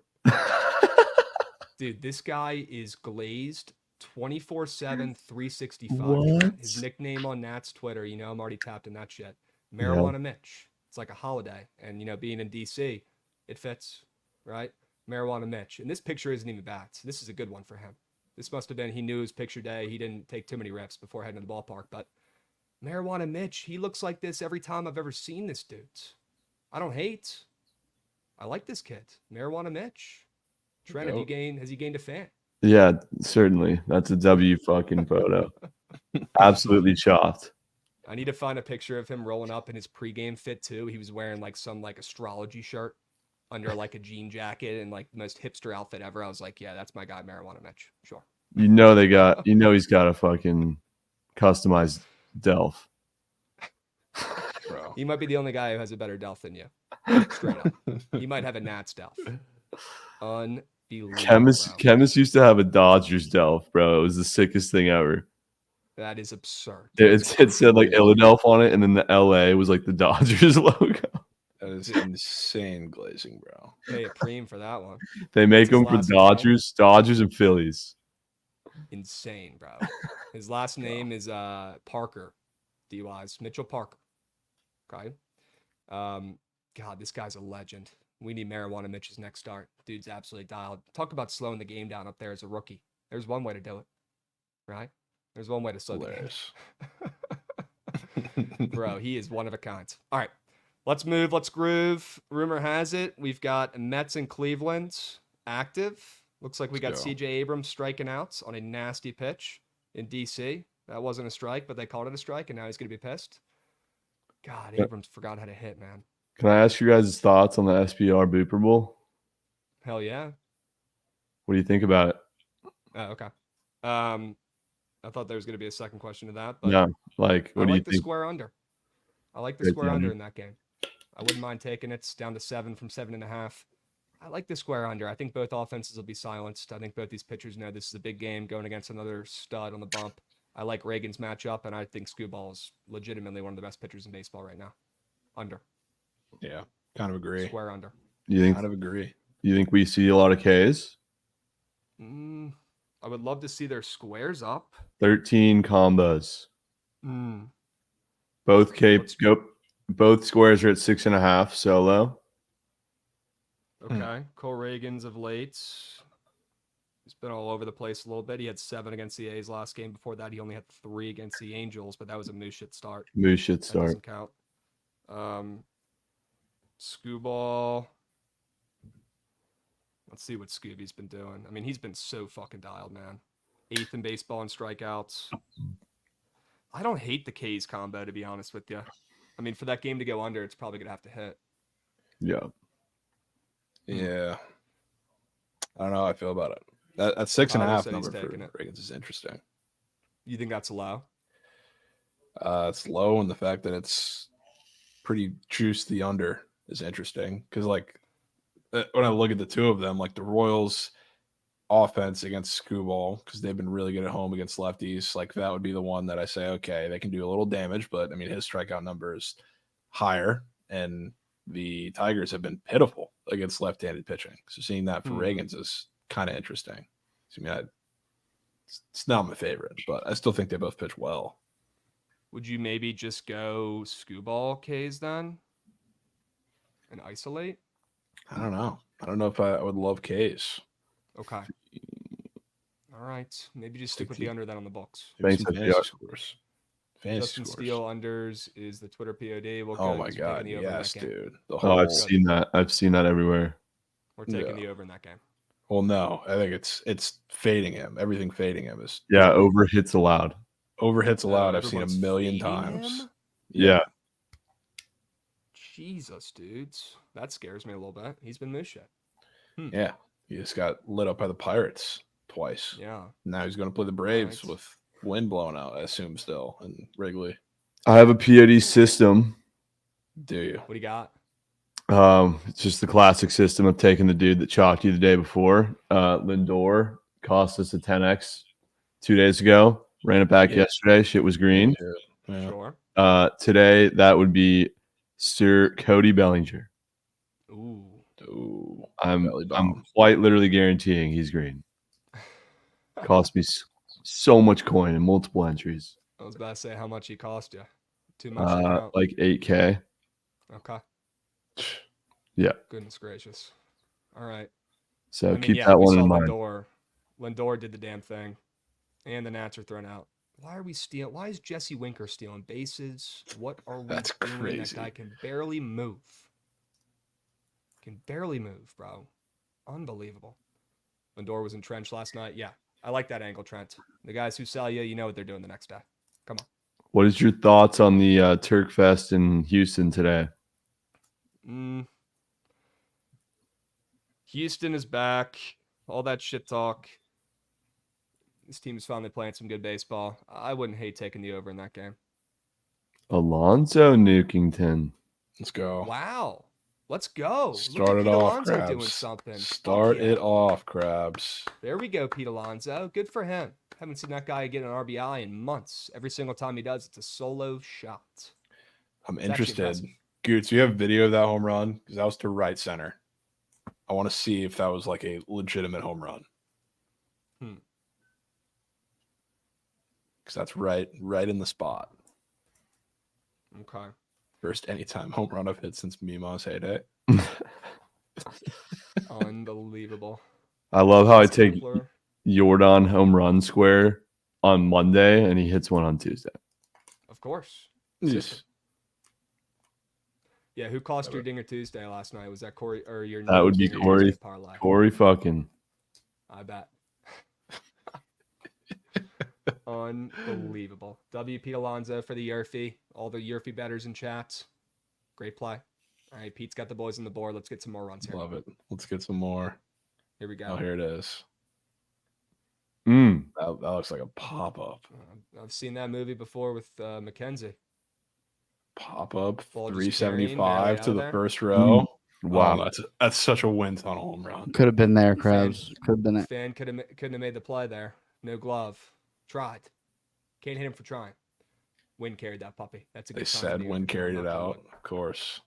Speaker 1: Dude, this guy is glazed 24/7, 365.
Speaker 4: What?
Speaker 1: His nickname on Nat's Twitter, I'm already tapped in that shit. Marijuana Mitch. It's like a holiday. And, being in D.C., it fits, right? Marijuana Mitch. And this picture isn't even bad. So this is a good one for him. This must have been, he knew his picture day. He didn't take too many reps before heading to the ballpark. But Marijuana Mitch, he looks like this every time I've ever seen this dude. I don't hate. I like this kid. Marijuana Mitch. Trent, has he gained a fan?
Speaker 4: Yeah, certainly. That's a W fucking photo. Absolutely chopped.
Speaker 1: I need to find a picture of him rolling up in his pregame fit too. He was wearing some astrology shirt under a jean jacket and the most hipster outfit ever. I was like, yeah, that's my guy, Marijuana Mitch. Sure.
Speaker 4: He's got a fucking customized Delph.
Speaker 2: Bro.
Speaker 1: He might be the only guy who has a better Delph than you. Straight up. He might have a Nats Delph. Unbelievable.
Speaker 4: Chemist used to have a Dodgers Delph, bro. It was the sickest thing ever.
Speaker 1: That is absurd.
Speaker 4: It said Illadelph on it, and then the LA was the Dodgers logo.
Speaker 2: That is insane glazing, bro.
Speaker 1: Pay a preem for that one.
Speaker 4: They make them for Dodgers and Phillies.
Speaker 1: Insane, bro. His last name is Parker. DUIs. Mitchell Parker. Okay. God, this guy's a legend. We need Marijuana Mitch's next start. Dude's absolutely dialed. Talk about slowing the game down up there as a rookie. There's one way to do it, right? There's one way to slow the game. Bro, he is one of a kind. All right, let's move. Let's groove. Rumor has it we've got Mets in Cleveland active. Looks like we got CJ Abrams striking out on a nasty pitch in DC. That wasn't a strike, but they called it a strike, and now he's going to be pissed. God, Abrams forgot how to hit, man.
Speaker 4: Can I ask you guys' thoughts on the SBR Booper Bowl?
Speaker 1: Hell yeah.
Speaker 4: What do you think about it?
Speaker 1: Oh, okay. I thought there was going to be a second question to that. But
Speaker 4: yeah, what do you think?
Speaker 1: I like the square under. I like the square under in that game. I wouldn't mind taking it. It's down to 7 from 7.5. I like the square under. I think both offenses will be silenced. I think both these pitchers know this is a big game going against another stud on the bump. I like Reagan's matchup, and I think Screwball is legitimately one of the best pitchers in baseball right now. Under.
Speaker 2: Yeah, kind of agree.
Speaker 1: Square under.
Speaker 2: Kind of agree.
Speaker 4: You think we see a lot of Ks?
Speaker 1: I would love to see their squares up.
Speaker 4: 13 combos. Both both squares are at 6.5 solo.
Speaker 1: Okay. Cole Reagan's of late. He's been all over the place a little bit. He had 7 against the A's last game. Before that, he only had 3 against the Angels, but that was a moose shit start. That doesn't count. Scooball. Let's see what Scooby's been doing. I mean, he's been so fucking dialed, man. 8th in baseball in strikeouts. I don't hate the K's combo, to be honest with you. I mean, for that game to go under, it's probably going to have to hit.
Speaker 2: Yeah. Yeah. I don't know how I feel about it. That 6.5 number for Reagan's is interesting.
Speaker 1: You think that's low?
Speaker 2: It's low, and the fact that it's pretty juiced the under is interesting because, when I look at the two of them, like the Royals offense against Scooball, because they've been really good at home against lefties, like that would be the one that I say, okay, they can do a little damage, but I mean his strikeout number is higher, and the Tigers have been pitiful against left-handed pitching. So seeing that for Reagan's is kind of interesting. So, I mean, it's not my favorite, but I still think they both pitch well.
Speaker 1: Would you maybe just go Scooball K's then and isolate?
Speaker 2: I don't know. I don't know if I would love K's.
Speaker 1: Okay. All right. Maybe just stick with the under then on the books.
Speaker 2: Maybe
Speaker 4: Thanks,
Speaker 2: some
Speaker 4: FDR.
Speaker 2: fantasy scores. Fantasy
Speaker 1: Justin
Speaker 2: scores.
Speaker 1: Steele unders is the Twitter POD. We'll
Speaker 2: Oh
Speaker 1: go
Speaker 2: my
Speaker 1: picking
Speaker 2: god,
Speaker 1: the over in
Speaker 2: yes,
Speaker 1: that game.
Speaker 2: dude. The
Speaker 4: Oh,
Speaker 2: whole,
Speaker 4: I've seen that. I've seen that everywhere.
Speaker 1: We're taking
Speaker 2: Yeah.
Speaker 1: the over in that game.
Speaker 2: well, no, I think it's fading him. Everything fading him is
Speaker 4: Yeah, over hits allowed.
Speaker 2: over hits allowed. I've seen a
Speaker 1: everyone's
Speaker 2: million
Speaker 1: fading
Speaker 2: times.
Speaker 1: him?
Speaker 4: Yeah.
Speaker 1: Jesus, dudes. That scares me a little bit. He's been moose shit.
Speaker 2: Yeah. He just got lit up by the Pirates twice.
Speaker 1: Yeah.
Speaker 2: Now he's going to play the Braves
Speaker 1: Right.
Speaker 2: with wind blowing out, I assume, still in Wrigley.
Speaker 4: I have a POD system.
Speaker 2: Do you?
Speaker 1: What do you got?
Speaker 4: It's just the classic system of taking the dude that chalked you the day before. Lindor cost us a 10x 2 days ago. Ran it back yesterday. Shit was green.
Speaker 2: Yeah.
Speaker 1: Sure.
Speaker 4: Today that would be Sir Cody Bellinger.
Speaker 2: Ooh.
Speaker 4: I'm
Speaker 2: Belly bomb.
Speaker 4: quite literally guaranteeing he's green. Cost me so much coin in multiple entries.
Speaker 1: I was about to say how much he cost you. Too much to count.
Speaker 4: Like 8K.
Speaker 1: Okay.
Speaker 4: Yeah.
Speaker 1: Goodness gracious. All right.
Speaker 4: So
Speaker 1: I mean,
Speaker 4: keep
Speaker 1: yeah,
Speaker 4: that
Speaker 1: we
Speaker 4: one
Speaker 1: saw
Speaker 4: in mind.
Speaker 1: Lindor did the damn thing, and the Nats are thrown out. Why are we stealing? Why is Jesse Winker stealing bases? What are we
Speaker 2: That's
Speaker 1: doing?
Speaker 2: crazy.
Speaker 1: That guy can barely move. Can barely move, bro. Unbelievable. Lindor was entrenched last night. Yeah, I like that angle, Trent. The guys who sell you, you know what they're doing the next day. Come on.
Speaker 4: What is your thoughts on the Turk Fest in Houston today?
Speaker 1: Houston is back. All that shit talk. This team is finally playing some good baseball. I wouldn't hate taking the over in that game.
Speaker 4: Alonzo Newkington.
Speaker 2: Let's go.
Speaker 1: Wow. Let's go.
Speaker 2: Start
Speaker 1: Look at
Speaker 2: it
Speaker 1: Pete
Speaker 2: off,
Speaker 1: Alonso doing
Speaker 2: Krabs.
Speaker 1: something.
Speaker 2: Start
Speaker 1: Fuck yeah.
Speaker 2: it off, Krabs.
Speaker 1: There we go, Pete Alonso. Good for him. Haven't seen that guy get an RBI in months. Every single time he does, it's a solo shot.
Speaker 2: I'm
Speaker 1: It's
Speaker 2: interested.
Speaker 1: actually
Speaker 2: Goots, you have video of that home run? Because that was to right center. I want to see if that was like a legitimate home run. Because that's right in the spot.
Speaker 1: Okay.
Speaker 2: First anytime home run I've hit since Mima's heyday.
Speaker 1: Unbelievable.
Speaker 4: I love how I take
Speaker 1: Kepler.
Speaker 4: Jordan home run square on Monday and he hits one on Tuesday.
Speaker 1: Of course.
Speaker 2: Yes.
Speaker 1: Yeah, who cost your Dinger Tuesday last night? Was that Corey or your
Speaker 4: That would be
Speaker 1: Dinger
Speaker 4: Corey.
Speaker 1: Tuesday parlay?
Speaker 4: Corey fucking.
Speaker 1: I bet. Unbelievable. WP Alonso for the Yerfy. All the Yerfy bettors in chats. Great play. All right, Pete's got the boys on the board. Let's get some more runs here.
Speaker 2: Love it. Let's get some more.
Speaker 1: Here we go.
Speaker 2: Oh, here it is. That looks like a pop-up.
Speaker 1: I've seen that movie before with Mackenzie.
Speaker 2: Pop-up,
Speaker 1: Ball just
Speaker 2: 375 to
Speaker 1: carrying,
Speaker 2: the
Speaker 1: barely
Speaker 2: first row.
Speaker 4: Wow.
Speaker 2: Oh, that's such a wind tunnel home run.
Speaker 3: Could have been there, Krabs. Could have been it.
Speaker 1: Fan couldn't have made the play there. No glove. Tried. Can't hit him for trying. Wind carried that puppy. That's a good
Speaker 2: They
Speaker 1: sign.
Speaker 2: said wind carried it out. Of course.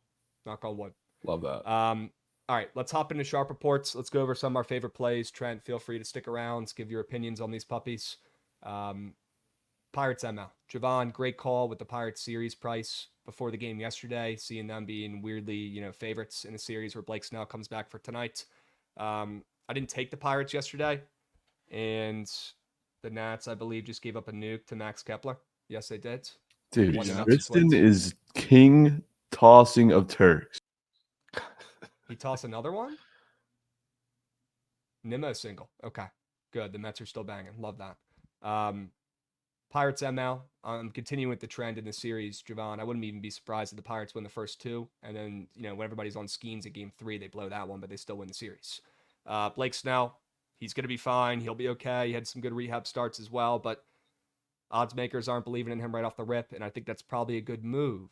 Speaker 1: Knock on wood.
Speaker 2: Love that.
Speaker 1: All right, let's hop into sharp reports. Let's go over some of our favorite plays. Trent, feel free to stick around. Give your opinions on these puppies. Pirates ML. Jovan, great call with the Pirates series price before the game yesterday. Seeing them being weirdly, favorites in a series where Blake Snell comes back for tonight. I didn't take the Pirates yesterday, and the Nats, I believe, just gave up a nuke to Max Kepler. Yes, they did.
Speaker 4: Dude,
Speaker 1: Yeah.
Speaker 4: Tristan is king tossing of Turks.
Speaker 1: He tossed another one? Nimmo single. Okay, good. The Mets are still banging. Love that. Pirates ML. I'm continuing with the trend in the series, Jovan. I wouldn't even be surprised if the Pirates win the first two. And then, when everybody's on Skeens at game 3, they blow that one, but they still win the series. Blake Snell, he's going to be fine. He'll be okay. He had some good rehab starts as well, but odds makers aren't believing in him right off the rip. And I think that's probably a good move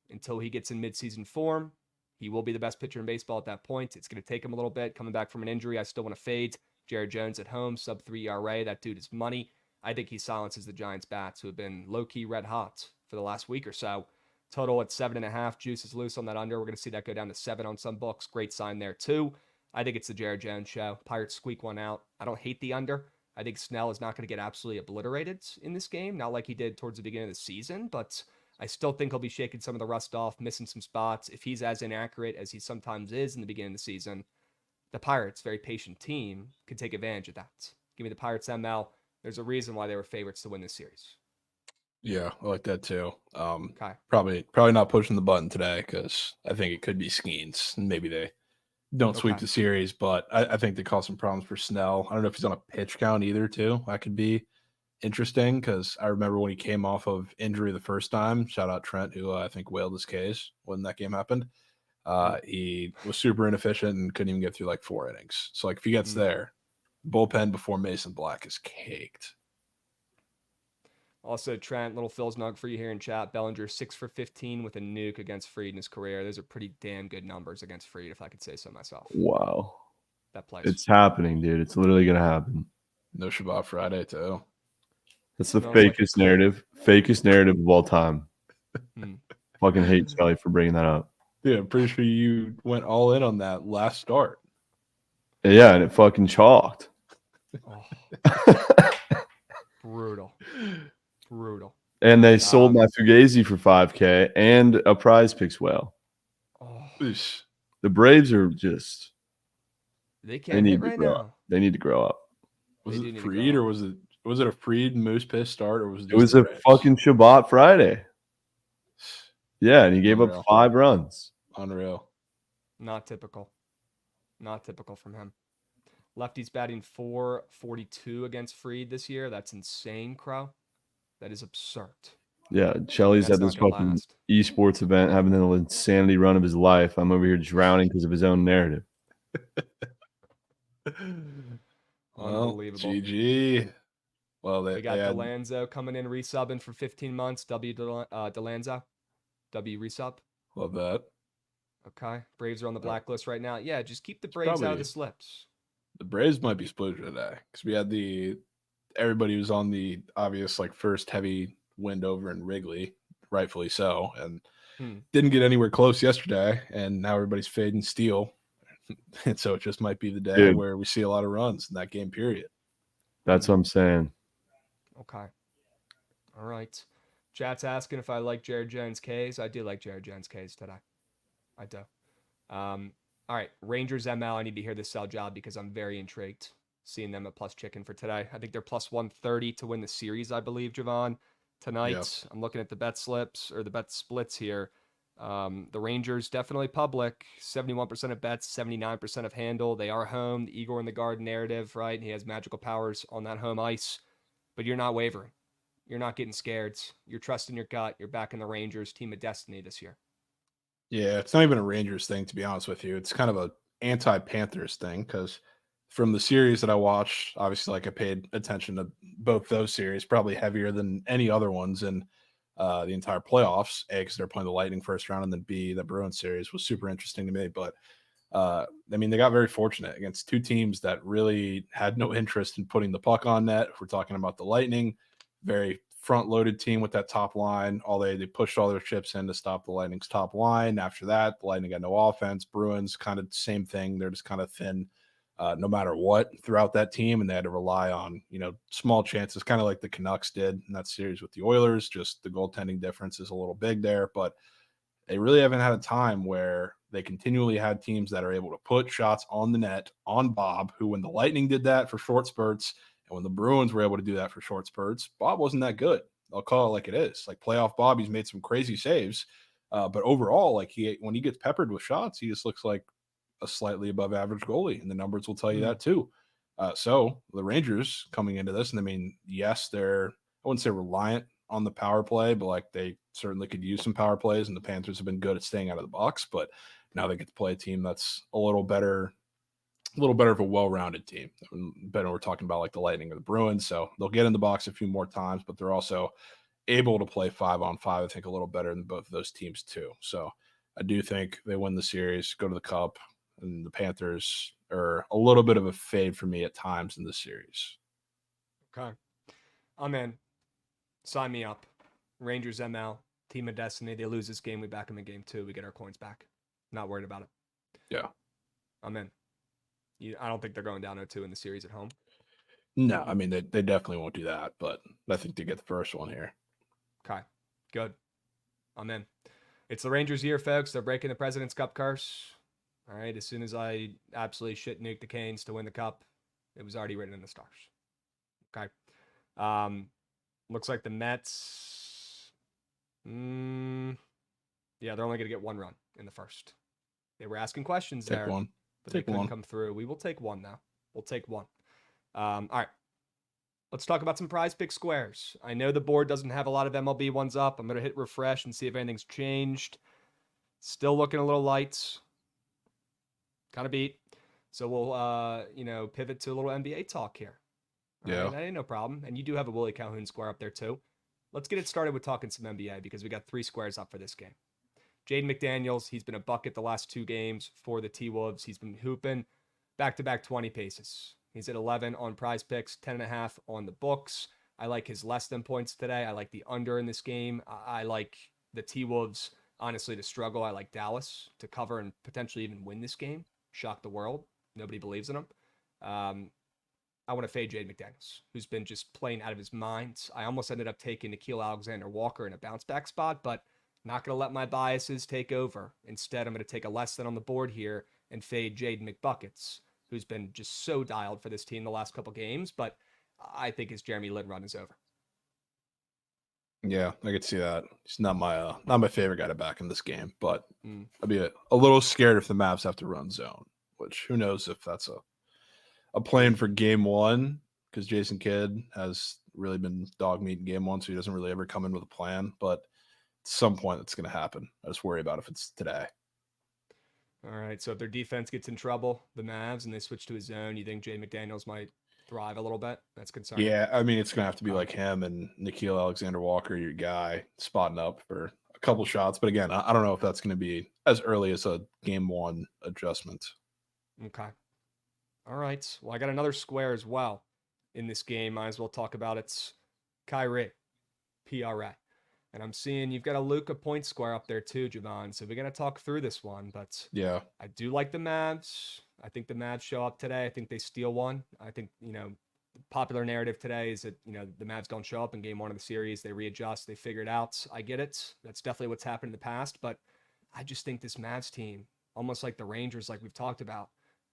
Speaker 1: until he gets in midseason form. He will be the best pitcher in baseball at that point. It's going to take him a little bit. Coming back from an injury, I still want to fade Jared Jones at home, sub 3 ERA. That dude is money. I think he silences the Giants' bats, who have been low-key red hot for the last week or so. Total at 7.5. Juice is loose on that under. We're going to see that go down to 7 on some books. Great sign there, too. I think it's the Jared Jones show. Pirates squeak one out. I don't hate the under. I think Snell is not going to get absolutely obliterated in this game, not like he did towards the beginning of the season, but I still think he'll be shaking some of the rust off, missing some spots. If he's as inaccurate as he sometimes is in the beginning of the season, the Pirates, very patient team, could take advantage of that. Give me the Pirates ML. There's a reason why they were favorites to win this series.
Speaker 2: Yeah, I like that too.
Speaker 1: Okay.
Speaker 2: Probably not pushing the button today because I think it could be Skeens. Maybe they don't sweep the series, but I think they cause some problems for Snell. I don't know if he's on a pitch count either, too. That could be interesting because I remember when he came off of injury the first time. Shout out Trent, who I think wailed his case when that game happened. He was super inefficient and couldn't even get through like 4 innings. So, like, if he gets there, bullpen before Mason Black is caked.
Speaker 1: Also, Trent, little Phil's nug for you here in chat. Bellinger 6 for 15 with a nuke against Fried in his career. Those are pretty damn good numbers against Fried, if I could say so myself.
Speaker 4: Wow.
Speaker 1: That plays.
Speaker 4: It's happening, dude. It's literally going to happen.
Speaker 2: No Shabbat Friday, too.
Speaker 4: That's the fakest narrative. Fakest narrative of all time. Fucking hate Scully for bringing that up.
Speaker 2: Dude, I'm pretty sure you went all in on that last start.
Speaker 4: Yeah, and it fucking chalked.
Speaker 1: Brutal.
Speaker 4: And they sold my Fugazi for $5K and a prize picks whale. The Braves are just
Speaker 1: they can't hit right now.
Speaker 4: They need to grow up.
Speaker 2: Was it Fried or was it a Fried Moose Piss start or was it?
Speaker 4: It was a fucking Shabbat Friday. Yeah, and he gave up 5 runs.
Speaker 2: Unreal.
Speaker 1: Not typical from him. Lefty's batting .442 against Fried this year. That's insane, Crow. That is absurd.
Speaker 4: Yeah, Shelly's at this fucking esports event having the insanity run of his life. I'm over here drowning because of his own narrative.
Speaker 1: Unbelievable.
Speaker 2: GG. Well,
Speaker 1: we got Delanzo coming in, resubbing for 15 months. Delanzo. W resub.
Speaker 2: Love that.
Speaker 1: Okay. Braves are on the blacklist right now. Yeah, just keep the Braves out of the slips.
Speaker 2: The Braves might be split today because we had everybody was on the obvious like first heavy wind over in Wrigley, rightfully so, and didn't get anywhere close yesterday, and now everybody's fading Steele. And so it just might be the day where we see a lot of runs in that game period.
Speaker 4: That's what I'm saying.
Speaker 1: Okay. All right. Chat's asking if I like Jared Jones K's. I do like Jared Jones K's today. I do. All right. Rangers ML. I need to hear this sell job because I'm very intrigued seeing them at plus chicken for today. I think they're plus 130 to win the series, I believe, Jovan. Tonight, yep. I'm looking at the bet slips or the bet splits here. The Rangers definitely public, 71% of bets, 79% of handle. They are home. The Igor in the Garden narrative, right? He has magical powers on that home ice, but you're not wavering. You're not getting scared. You're trusting your gut. You're back in the Rangers team of destiny this year.
Speaker 2: Yeah, it's not even a Rangers thing, to be honest with you. It's kind of a anti-Panthers thing because from the series that I watched, obviously, like I paid attention to both those series, probably heavier than any other ones in the entire playoffs. A, because they're playing the Lightning first round, and then B, the Bruins series was super interesting to me. But I mean, they got very fortunate against two teams that really had no interest in putting the puck on net. If we're talking about the Lightning, very front-loaded team with that top line. They pushed all their chips in to stop the Lightning's top line. After that, the Lightning got no offense. Bruins kind of same thing. They're just kind of thin. No matter what throughout that team, and they had to rely on, small chances, kind of like the Canucks did in that series with the Oilers. Just the goaltending difference is a little big there, but they really haven't had a time where they continually had teams that are able to put shots on the net on Bob, who when the Lightning did that for short spurts, and when the Bruins were able to do that for short spurts, Bob wasn't that good. I'll call it like it is. Like playoff Bob, he's made some crazy saves, but overall, like when he gets peppered with shots, he just looks like a slightly above average goalie, and the numbers will tell you that too. So the Rangers coming into this, and I mean, yes, I wouldn't say reliant on the power play, but like they certainly could use some power plays, and the Panthers have been good at staying out of the box, but now they get to play a team that's a little better of a well-rounded team. Better we're talking about like the Lightning or the Bruins, so they'll get in the box a few more times, but they're also able to play 5-on-5, I think, a little better than both of those teams too. So I do think they win the series, go to the Cup, and the Panthers are a little bit of a fade for me at times in this series.
Speaker 1: Okay. I'm in. Sign me up. Rangers ML, Team of Destiny. They lose this game. We back them in game 2. We get our coins back. Not worried about it.
Speaker 2: Yeah.
Speaker 1: I'm in. I don't think they're going down 0-2 in the series at home.
Speaker 2: No, I mean, they definitely won't do that, but I think they get the first one here.
Speaker 1: Okay. Good. I'm in. It's the Rangers' year, folks. They're breaking the President's Cup curse. All right. As soon as I absolutely shit nuke the Canes to win the Cup, it was already written in the stars. Okay. Looks like the Mets. Yeah, they're only going to get 1 run in the first. They were asking questions
Speaker 2: Take
Speaker 1: there,
Speaker 2: one.
Speaker 1: but
Speaker 2: Take
Speaker 1: they couldn't
Speaker 2: one.
Speaker 1: come through. We will take 1 now. We'll take 1. All right. Let's talk about some prize pick squares. I know the board doesn't have a lot of MLB ones up. I'm going to hit refresh and see if anything's changed. Still looking a little light. Kind of beat. So we'll, pivot to a little NBA talk here. All
Speaker 2: Yeah.
Speaker 1: right, that ain't no problem. And you do have a Willie Calhoun square up there too. Let's get it started with talking some NBA because we got 3 squares up for this game. Jaden McDaniels, he's been a bucket the last 2 games for the T-Wolves. He's been hooping back-to-back 20 paces. He's at 11 on prize picks, 10.5 on the books. I like his less than points today. I like the under in this game. I like the T-Wolves, honestly, to struggle. I like Dallas to cover and potentially even win this game. Shock the world. Nobody believes in him. I want to fade Jaden McDaniels, who's been just playing out of his mind. I almost ended up taking Nickeil Alexander-Walker in a bounce-back spot, but not going to let my biases take over. Instead, I'm going to take a less than on the board here and fade Jaden McBuckets, who's been just so dialed for this team the last couple games, but I think his Jeremy Lin run is over.
Speaker 2: Yeah, I could see that. He's not my favorite guy to back in this game, but I'd be a little scared if the Mavs have to run zone, which who knows if that's a plan for game 1, because Jason Kidd has really been dog meat in game 1, so he doesn't really ever come in with a plan, but at some point it's going to happen. I just worry about if it's today.
Speaker 1: All right, so if their defense gets in trouble, the Mavs, and they switch to a zone, you think Jaden McDaniels might thrive a little bit? That's concerning.
Speaker 2: Yeah, I mean, it's going to have to be like him and Nickeil Alexander-Walker, your guy, spotting up for a couple shots. But again, I don't know if that's going to be as early as a game 1 adjustment.
Speaker 1: Okay. All right. Well, I got another square as well in this game. Might as well talk about it. Kyrie, PRA. And I'm seeing you've got a Luka point square up there too, Jovan. So we're going to talk through this one. But
Speaker 2: yeah,
Speaker 1: I do like the Mavs. I think the Mavs show up today. I think they steal one. I think, the popular narrative today is that, the Mavs don't show up in game 1 of the series. They readjust. They figure it out. I get it. That's definitely what's happened in the past. But I just think this Mavs team, almost like the Rangers, like we've talked about,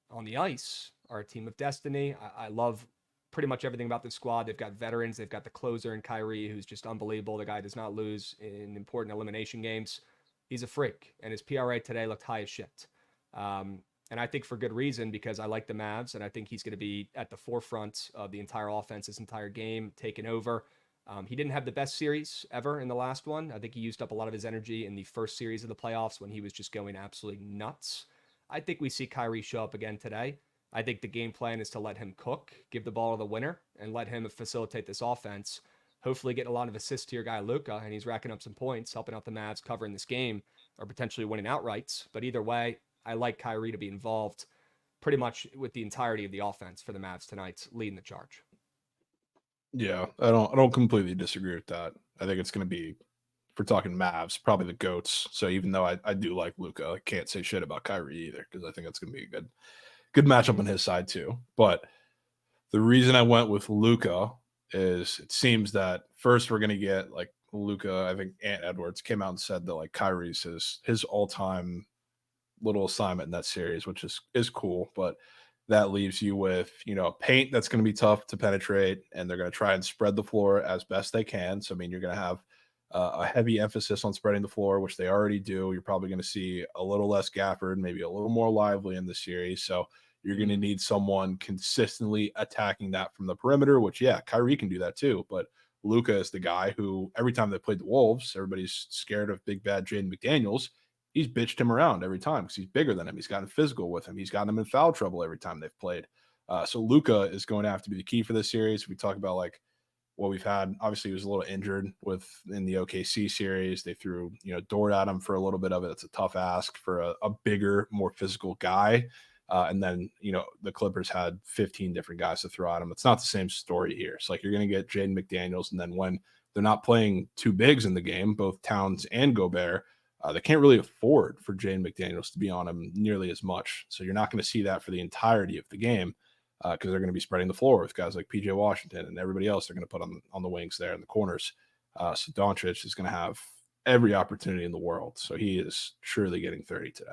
Speaker 1: on the ice, are a team of destiny. I love pretty much everything about this squad. They've got veterans. They've got the closer in Kyrie, who's just unbelievable. The guy does not lose in important elimination games. He's a freak, and his PRA today looked high as shit. And I think for good reason, because I like the Mavs, and I think he's going to be at the forefront of the entire offense this entire game, taking over. He didn't have the best series ever in the last one. I think he used up a lot of his energy in the first series of the playoffs when he was just going absolutely nuts. I think we see Kyrie show up again today. I think the game plan is to let him cook, give the ball to the winner, and let him facilitate this offense. Hopefully get a lot of assists to your guy Luka, and he's racking up some points, helping out the Mavs covering this game, or potentially winning outright. But either way, I like Kyrie to be involved pretty much with the entirety of the offense for the Mavs tonight, leading the charge.
Speaker 2: Yeah, I don't completely disagree with that. I think it's going to be, if we're talking Mavs, probably the GOATs. So even though I do like Luka, I can't say shit about Kyrie either, because I think that's going to be a good matchup on his side too. But the reason I went with Luka is it seems that first we're going to get like Luka. I think Ant Edwards came out and said that like Kyrie's his all-time little assignment in that series, which is cool. But that leaves you with, paint that's going to be tough to penetrate, and they're going to try and spread the floor as best they can. So, I mean, you're going to have a heavy emphasis on spreading the floor, which they already do. You're probably going to see a little less Gafford, maybe a little more Lively in the series. So you're going to need someone consistently attacking that from the perimeter, which, yeah, Kyrie can do that too. But Luka is the guy who, every time they played the Wolves, everybody's scared of big bad Jaden McDaniels. He's bitched him around every time because he's bigger than him. He's gotten physical with him. He's gotten him in foul trouble every time they've played. So Luka is going to have to be the key for this series. We talk about like what we've had. Obviously, he was a little injured in the OKC series. They threw, Dort at him for a little bit of it. It's a tough ask for a bigger, more physical guy. And then, the Clippers had 15 different guys to throw at him. It's not the same story here. It's like you're going to get Jaden McDaniels. And then when they're not playing two bigs in the game, both Towns and Gobert, they can't really afford for Jaden McDaniels to be on him nearly as much. So you're not going to see that for the entirety of the game because they're going to be spreading the floor with guys like PJ Washington and everybody else they're going to put on the wings there in the corners. So Doncic is going to have every opportunity in the world. So he is surely getting 30 today.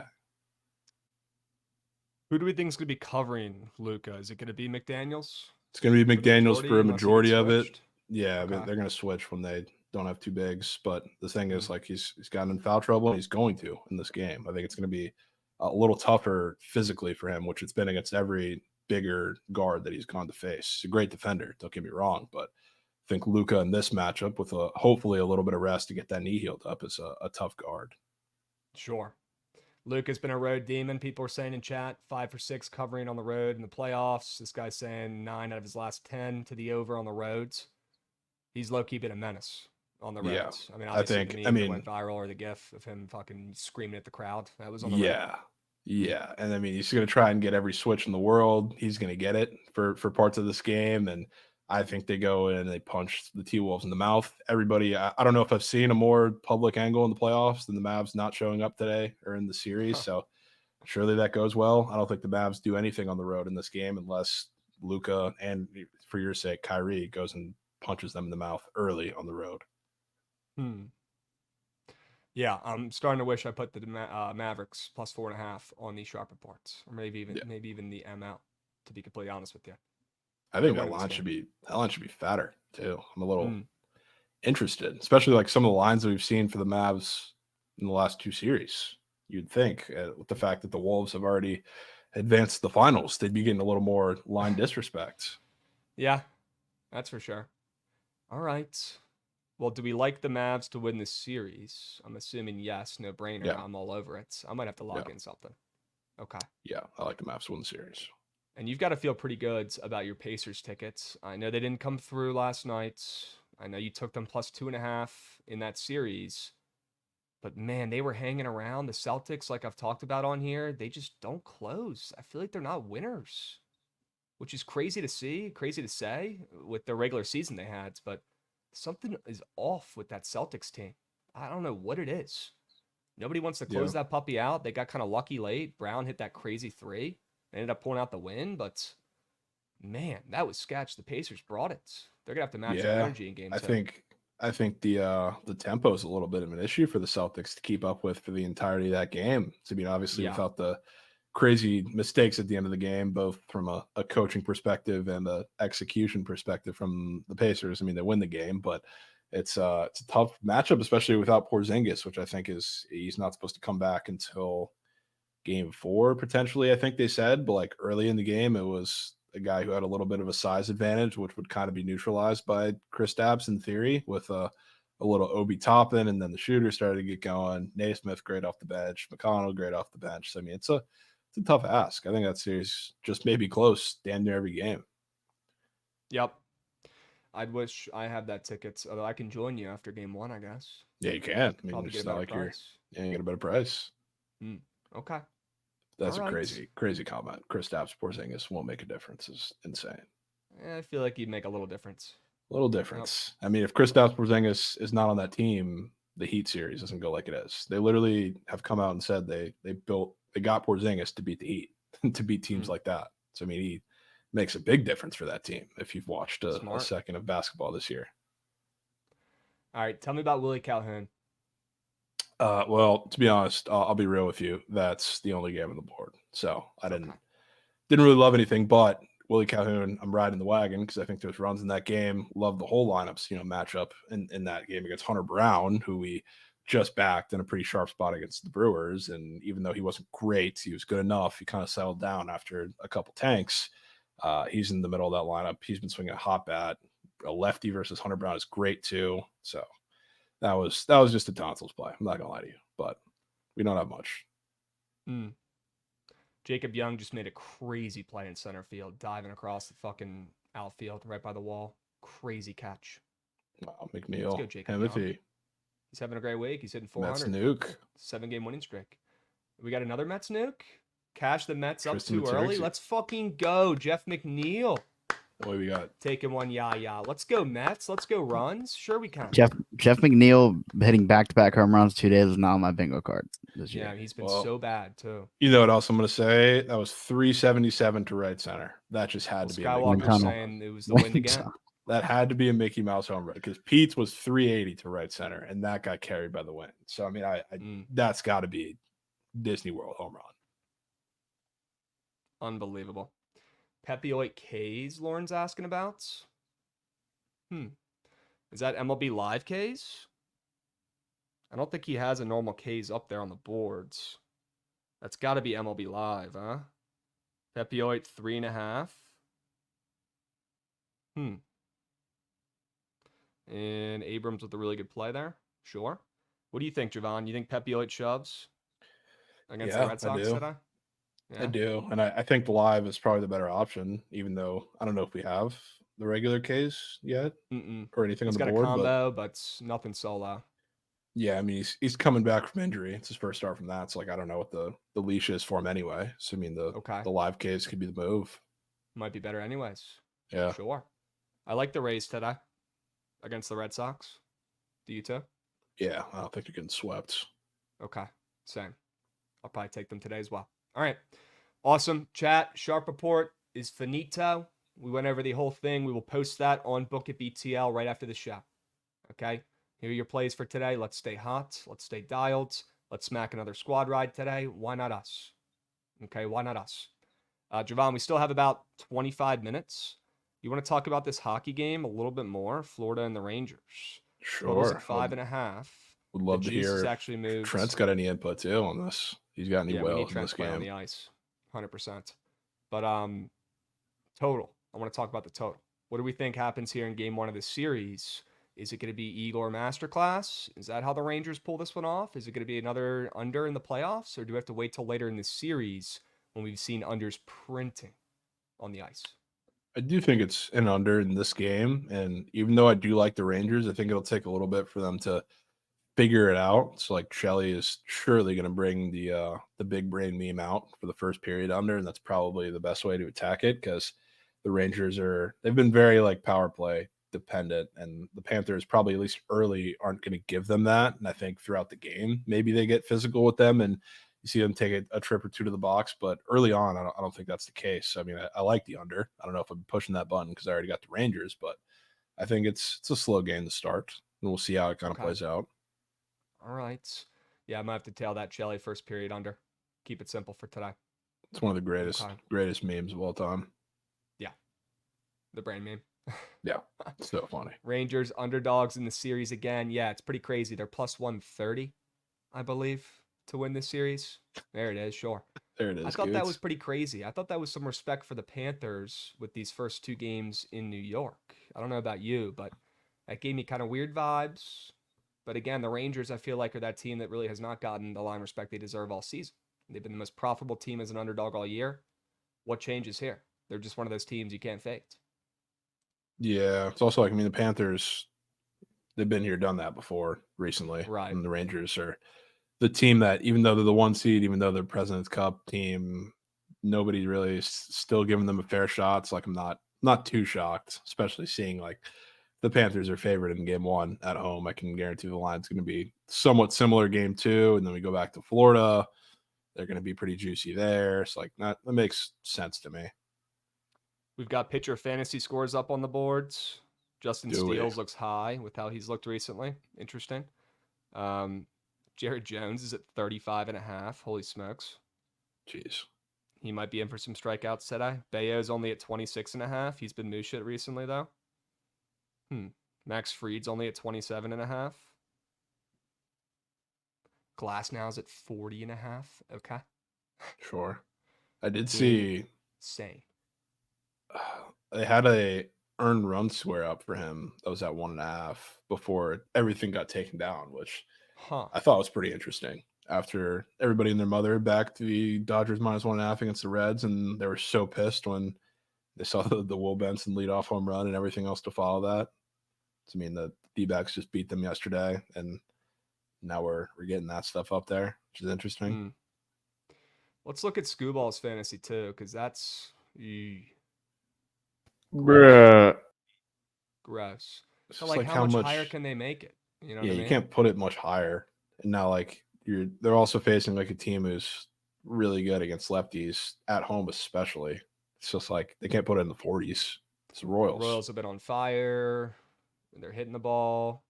Speaker 1: Who do we think is going to be covering Luka? Is it going to be McDaniels?
Speaker 2: It's going to be McDaniels for a majority of it.
Speaker 1: Switched?
Speaker 2: Yeah,
Speaker 1: Okay.
Speaker 2: they're going to switch when they don't have two bigs. But the thing is, like, he's gotten in foul trouble, and he's going to in this game. I think it's going to be a little tougher physically for him, which it's been against every bigger guard that he's gone to face. He's a great defender, don't get me wrong, but I think Luka in this matchup with hopefully a little bit of rest to get that knee healed up is a tough guard.
Speaker 1: Sure. Luka's been a road demon. People are saying in chat, 5 for 6 covering on the road in the playoffs. This guy's saying 9 out of his last 10 to the over on the roads. He's low-key been a menace on the roads.
Speaker 2: Yeah,
Speaker 1: I mean, obviously
Speaker 2: I think,
Speaker 1: the meme that went viral or the gif of him fucking screaming at the crowd. That was on the road.
Speaker 2: Yeah. And I mean, he's going to try and get every switch in the world. He's going to get it for parts of this game. And I think they go in and they punch the T-Wolves in the mouth. Everybody, I don't know if I've seen a more public angle in the playoffs than the Mavs not showing up today or in the series. So surely that goes well. I don't think the Mavs do anything on the road in this game unless Luka and, for your sake, Kyrie goes and punches them in the mouth early on the road.
Speaker 1: Yeah, I'm starting to wish I put the Mavericks plus 4.5 on these sharp reports, or maybe even the M out. To be completely honest with you,
Speaker 2: I think that line should be fatter too. I'm a little interested, especially like some of the lines that we've seen for the Mavs in the last two series. You'd think with the fact that the Wolves have already advanced to the finals, they'd be getting a little more line disrespect.
Speaker 1: Yeah, that's for sure. All right. Well, do we like the Mavs to win this series? I'm assuming yes, no brainer.
Speaker 2: Yeah.
Speaker 1: I'm all over it. I might have to log in something. Okay.
Speaker 2: Yeah, I like the Mavs to win the series.
Speaker 1: And you've got to feel pretty good about your Pacers tickets. I know they didn't come through last night. I know you took them plus 2.5 in that series. But man, they were hanging around. The Celtics, like I've talked about on here, they just don't close. I feel like they're not winners, which is crazy to see, crazy to say with the regular season they had. But something is off with that Celtics team. I don't know what it is. Nobody wants to close that puppy out. They got kind of lucky late. Brown hit that crazy 3. They ended up pulling out the win, but man, that was sketch. The Pacers brought it. They're gonna have to match their energy in game 2.
Speaker 2: I think the tempo is a little bit of an issue for the Celtics to keep up with for the entirety of that game. I mean, obviously without the crazy mistakes at the end of the game, both from a coaching perspective and a execution perspective from the Pacers. I mean, they win the game, but it's a tough matchup, especially without Porzingis, which I think he's not supposed to come back until game 4, potentially, I think they said. But like early in the game, it was a guy who had a little bit of a size advantage, which would kind of be neutralized by Kristaps in theory with a little Obi Toppin, and then the shooter started to get going. Naismith great off the bench, McConnell great off the bench. So, I mean, it's a tough ask. I think that series just may be close damn near every game.
Speaker 1: Yep. I'd wish I had that ticket, although I can join you after game 1, I guess.
Speaker 2: Yeah, you can. I mean,
Speaker 1: Probably
Speaker 2: it's
Speaker 1: get a
Speaker 2: not
Speaker 1: better
Speaker 2: like
Speaker 1: price.
Speaker 2: you get a better price.
Speaker 1: Okay.
Speaker 2: That's a crazy comment. Kristaps Porzingis won't make a difference is insane.
Speaker 1: I feel like you'd make a little difference.
Speaker 2: A little difference. Yep. I mean, if Kristaps Porzingis is not on that team, the Heat series doesn't go like it is. They literally have come out and said they got Porzingis to beat the Heat, to beat teams like that. So, I mean, he makes a big difference for that team if you've watched a second of basketball this year.
Speaker 1: All right, tell me about Willie Calhoun.
Speaker 2: Well, to be honest, I'll be real with you. That's the only game on the board. So I didn't really love anything, but Willie Calhoun, I'm riding the wagon because I think there's runs in that game. Love the whole lineups, matchup in that game against Hunter Brown, who we just backed in a pretty sharp spot against the Brewers. And even though he wasn't great, he was good enough. He kind of settled down after a couple tanks. He's in the middle of that lineup. He's been swinging a hot bat. A lefty versus Hunter Brown is great too. So that was just a tonsils play. I'm not gonna lie to you, but we don't have much.
Speaker 1: Jacob Young just made a crazy play in center field, diving across the fucking outfield right by the wall. Crazy catch.
Speaker 2: Wow,
Speaker 1: Let's
Speaker 2: McNeil.
Speaker 1: go, Jacob.
Speaker 2: Hemothy.
Speaker 1: He's having a great week. He's hitting
Speaker 2: Mets
Speaker 1: 400.
Speaker 2: nuke.
Speaker 1: 7-game winning streak. We got another Mets nuke. Cash the Mets
Speaker 2: Tristan
Speaker 1: up too early.
Speaker 2: Materixi.
Speaker 1: Let's fucking go. Jeff McNeil.
Speaker 2: What we got?
Speaker 1: Taking one, yeah. Let's go, Mets. Let's go, runs. Sure we can.
Speaker 3: Jeff McNeil hitting back-to-back home runs 2 days is not on my bingo card this year.
Speaker 1: Yeah, he's been so bad too.
Speaker 2: You know what else I'm going to say? That was 377 to right center. That just had to be a Mickey
Speaker 1: Skywalker
Speaker 2: Mouse
Speaker 1: saying it was the wind again.
Speaker 2: That had to be a Mickey Mouse home run because Pete's was 380 to right center, and that got carried by the wind. So I mean, that's got to be Disney World home run.
Speaker 1: Unbelievable. Pepioid K's Lauren's asking about. Is that MLB Live K's? I don't think he has a normal K's up there on the boards. That's got to be MLB Live, huh? Pepioid 3.5. And Abrams with a really good play there. Sure. What do you think, Jovan? You think Pepioid shoves against the Red Sox today?
Speaker 2: Yeah. I do. And I think the live is probably the better option, even though I don't know if we have the regular case yet or anything on the board.
Speaker 1: He's got a combo, but nothing solo.
Speaker 2: Yeah, I mean, he's coming back from injury. It's his first start from that. So, like, I don't know what the leash is for him anyway. So, I mean, the live case could be the move.
Speaker 1: Might be better anyways.
Speaker 2: Yeah.
Speaker 1: Sure. I like the Rays today against the Red Sox. Do you too?
Speaker 2: Yeah, I don't think you're getting swept.
Speaker 1: Okay, same. I'll probably take them today as well. All right. Awesome. Chat, Sharp Report is finito. We went over the whole thing. We will post that on Bookit BTL right after the show. Okay? Here are your plays for today. Let's stay hot. Let's stay dialed. Let's smack another squad ride today. Why not us? Okay, why not us? Jovan, we still have about 25 minutes. You want to talk about this hockey game a little bit more? Florida and the Rangers.
Speaker 2: Sure.
Speaker 1: Total's at 5.5.
Speaker 2: Would love
Speaker 1: the
Speaker 2: to hear
Speaker 1: if actually moved.
Speaker 2: Trent's got any input too on this. He's got any well in this game
Speaker 1: on the ice, 100%. But total. I want to talk about the total. What do we think happens here in Game 1 of this series? Is it going to be Igor Masterclass? Is that how the Rangers pull this one off? Is it going to be another under in the playoffs, or do we have to wait till later in the series when we've seen unders printing on the ice?
Speaker 2: I do think it's an under in this game, and even though I do like the Rangers, I think it'll take a little bit for them to figure it out. So, like, Shelley is surely going to bring the big brain meme out for the first period under, and that's probably the best way to attack it because the Rangers they've been very like power play dependent, and the Panthers probably at least early aren't going to give them that. And I think throughout the game, maybe they get physical with them and you see them take a trip or two to the box, but early on, I don't think that's the case. I mean, I like the under. I don't know if I'm pushing that button because I already got the Rangers, but I think it's a slow game to start, and we'll see how it kind of plays out.
Speaker 1: All right. Yeah, I might have to tail that Shelley first period under. Keep it simple for today.
Speaker 2: It's one of the greatest memes of all time.
Speaker 1: Yeah. The brain meme.
Speaker 2: Yeah, so funny.
Speaker 1: Rangers underdogs in the series again. Yeah, it's pretty crazy. They're plus 130, I believe, to win this series. There it is, sure.
Speaker 2: There it is.
Speaker 1: I thought that was pretty crazy. I thought that was some respect for the Panthers with these first two games in New York. I don't know about you, but that gave me kind of weird vibes. But again, the Rangers, I feel like, are that team that really has not gotten the line respect they deserve all season. They've been the most profitable team as an underdog all year. What changes here? They're just one of those teams you can't fake.
Speaker 2: Yeah, it's also like, I mean, the Panthers, they've been here, done that before recently.
Speaker 1: Right.
Speaker 2: And the Rangers are the team that, even though they're the 1 seed, even though they're President's Cup team, nobody really is still giving them a fair shot. It's like I'm not too shocked, especially seeing like the Panthers are favored in Game 1 at home. I can guarantee the line's going to be somewhat similar Game 2, and then we go back to Florida. They're going to be pretty juicy there. It's like that makes sense to me.
Speaker 1: We've got pitcher fantasy scores up on the boards. Justin Steele looks high with how he's looked recently. Interesting. Jared Jones is at 35.5. Holy smokes.
Speaker 2: Jeez.
Speaker 1: He might be in for some strikeouts today. Bayo's only at 26.5. He's been moose shit recently, though. Max Fried's only at 27.5. Glass now's at 40.5. Okay.
Speaker 2: Sure. I did see.
Speaker 1: Insane.
Speaker 2: They had a earned run square up for him that was at 1.5 before everything got taken down, which I thought was pretty interesting. After everybody and their mother backed the Dodgers -1.5 against the Reds, and they were so pissed when They saw the Will Benson leadoff home run and everything else to follow that. So, I mean, the D-backs just beat them yesterday, and now we're getting that stuff up there, which is interesting.
Speaker 1: Let's look at Scooball's fantasy too, because that's
Speaker 4: Bruh.
Speaker 1: gross.
Speaker 2: It's
Speaker 1: So
Speaker 2: just
Speaker 1: like, how much higher can they make it? You know what I mean?
Speaker 2: You can't put it much higher. And now, like, they're also facing like a team who's really good against lefties at home, especially. It's just like they can't put it in the 40s. It's the Royals.
Speaker 1: The Royals have been on fire. They're hitting the ball.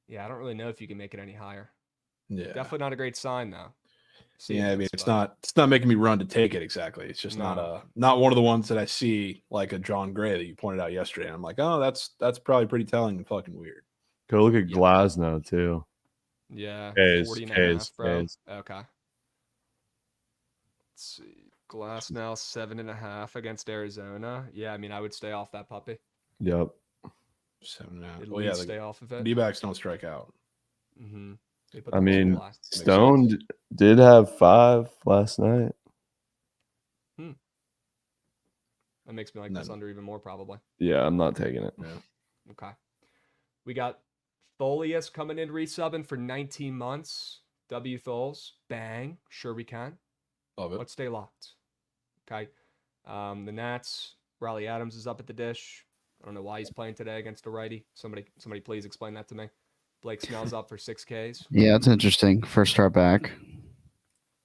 Speaker 1: Yeah, I don't really know if you can make it any higher.
Speaker 2: Yeah,
Speaker 1: Definitely not a great sign though.
Speaker 2: Yeah, I mean, it's not making me run to take it exactly. It's just not one of the ones that I see like a John Gray that you pointed out yesterday. And I'm like, oh, that's probably pretty telling and fucking weird.
Speaker 4: Go look at Glasnow too.
Speaker 1: Yeah,
Speaker 4: K's,
Speaker 1: 40 and a half, bro.
Speaker 4: K's.
Speaker 1: Okay. Let's see. Glasnow 7.5 against Arizona. Yeah, I mean, I would stay off that puppy.
Speaker 4: Yep.
Speaker 2: 7.5.
Speaker 1: At
Speaker 2: Well,
Speaker 1: least
Speaker 2: yeah,
Speaker 1: stay off of it.
Speaker 2: D-backs don't strike out.
Speaker 1: Mm-hmm.
Speaker 4: I mean, Stone did have 5 last night.
Speaker 1: That makes me like this under even more, probably.
Speaker 4: Yeah, I'm not taking it.
Speaker 2: Yeah.
Speaker 1: Okay. We got Tholius coming in, resubbing for 19 months. W Tholes. Bang. Sure we can.
Speaker 2: Love it.
Speaker 1: Let's stay locked. Okay. The Nats. Riley Adams is up at the dish. I don't know why he's playing today against a righty. Somebody please explain that to me. Blake Snell's up for 6 Ks.
Speaker 3: Yeah, it's interesting. First start back.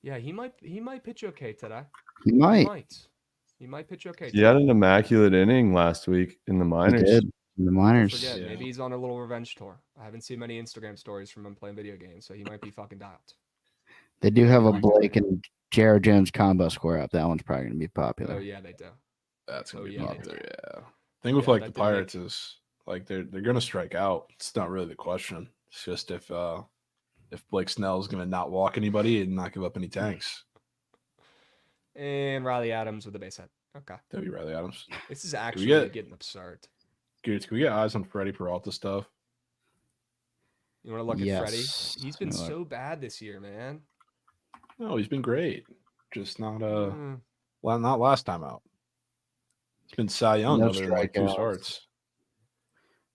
Speaker 1: Yeah, he might pitch okay today.
Speaker 3: He
Speaker 1: might pitch okay.
Speaker 4: He had an immaculate inning last week in the minors.
Speaker 3: He did. In the minors.
Speaker 1: Forget. Maybe he's on a little revenge tour. I haven't seen many Instagram stories from him playing video games, so he might be fucking dialed.
Speaker 3: They do have a Blake and Jared Jones combo square up. That one's probably going to be popular.
Speaker 1: Oh, yeah, they do.
Speaker 2: That's going to be popular, yeah. Thing with like the Pirates is like they're going to strike out. It's not really the question. It's just if Blake Snell is going to not walk anybody and not give up any tanks.
Speaker 1: And Riley Adams with a base hit. Okay.
Speaker 2: That'd be Riley Adams.
Speaker 1: This is actually getting absurd.
Speaker 2: Can we get eyes on Freddie Peralta stuff?
Speaker 1: You want to look at Freddie? He's been so bad this year, man.
Speaker 2: No, he's been great. Just not not last time out. It's been Cy Young other than like 2 starts.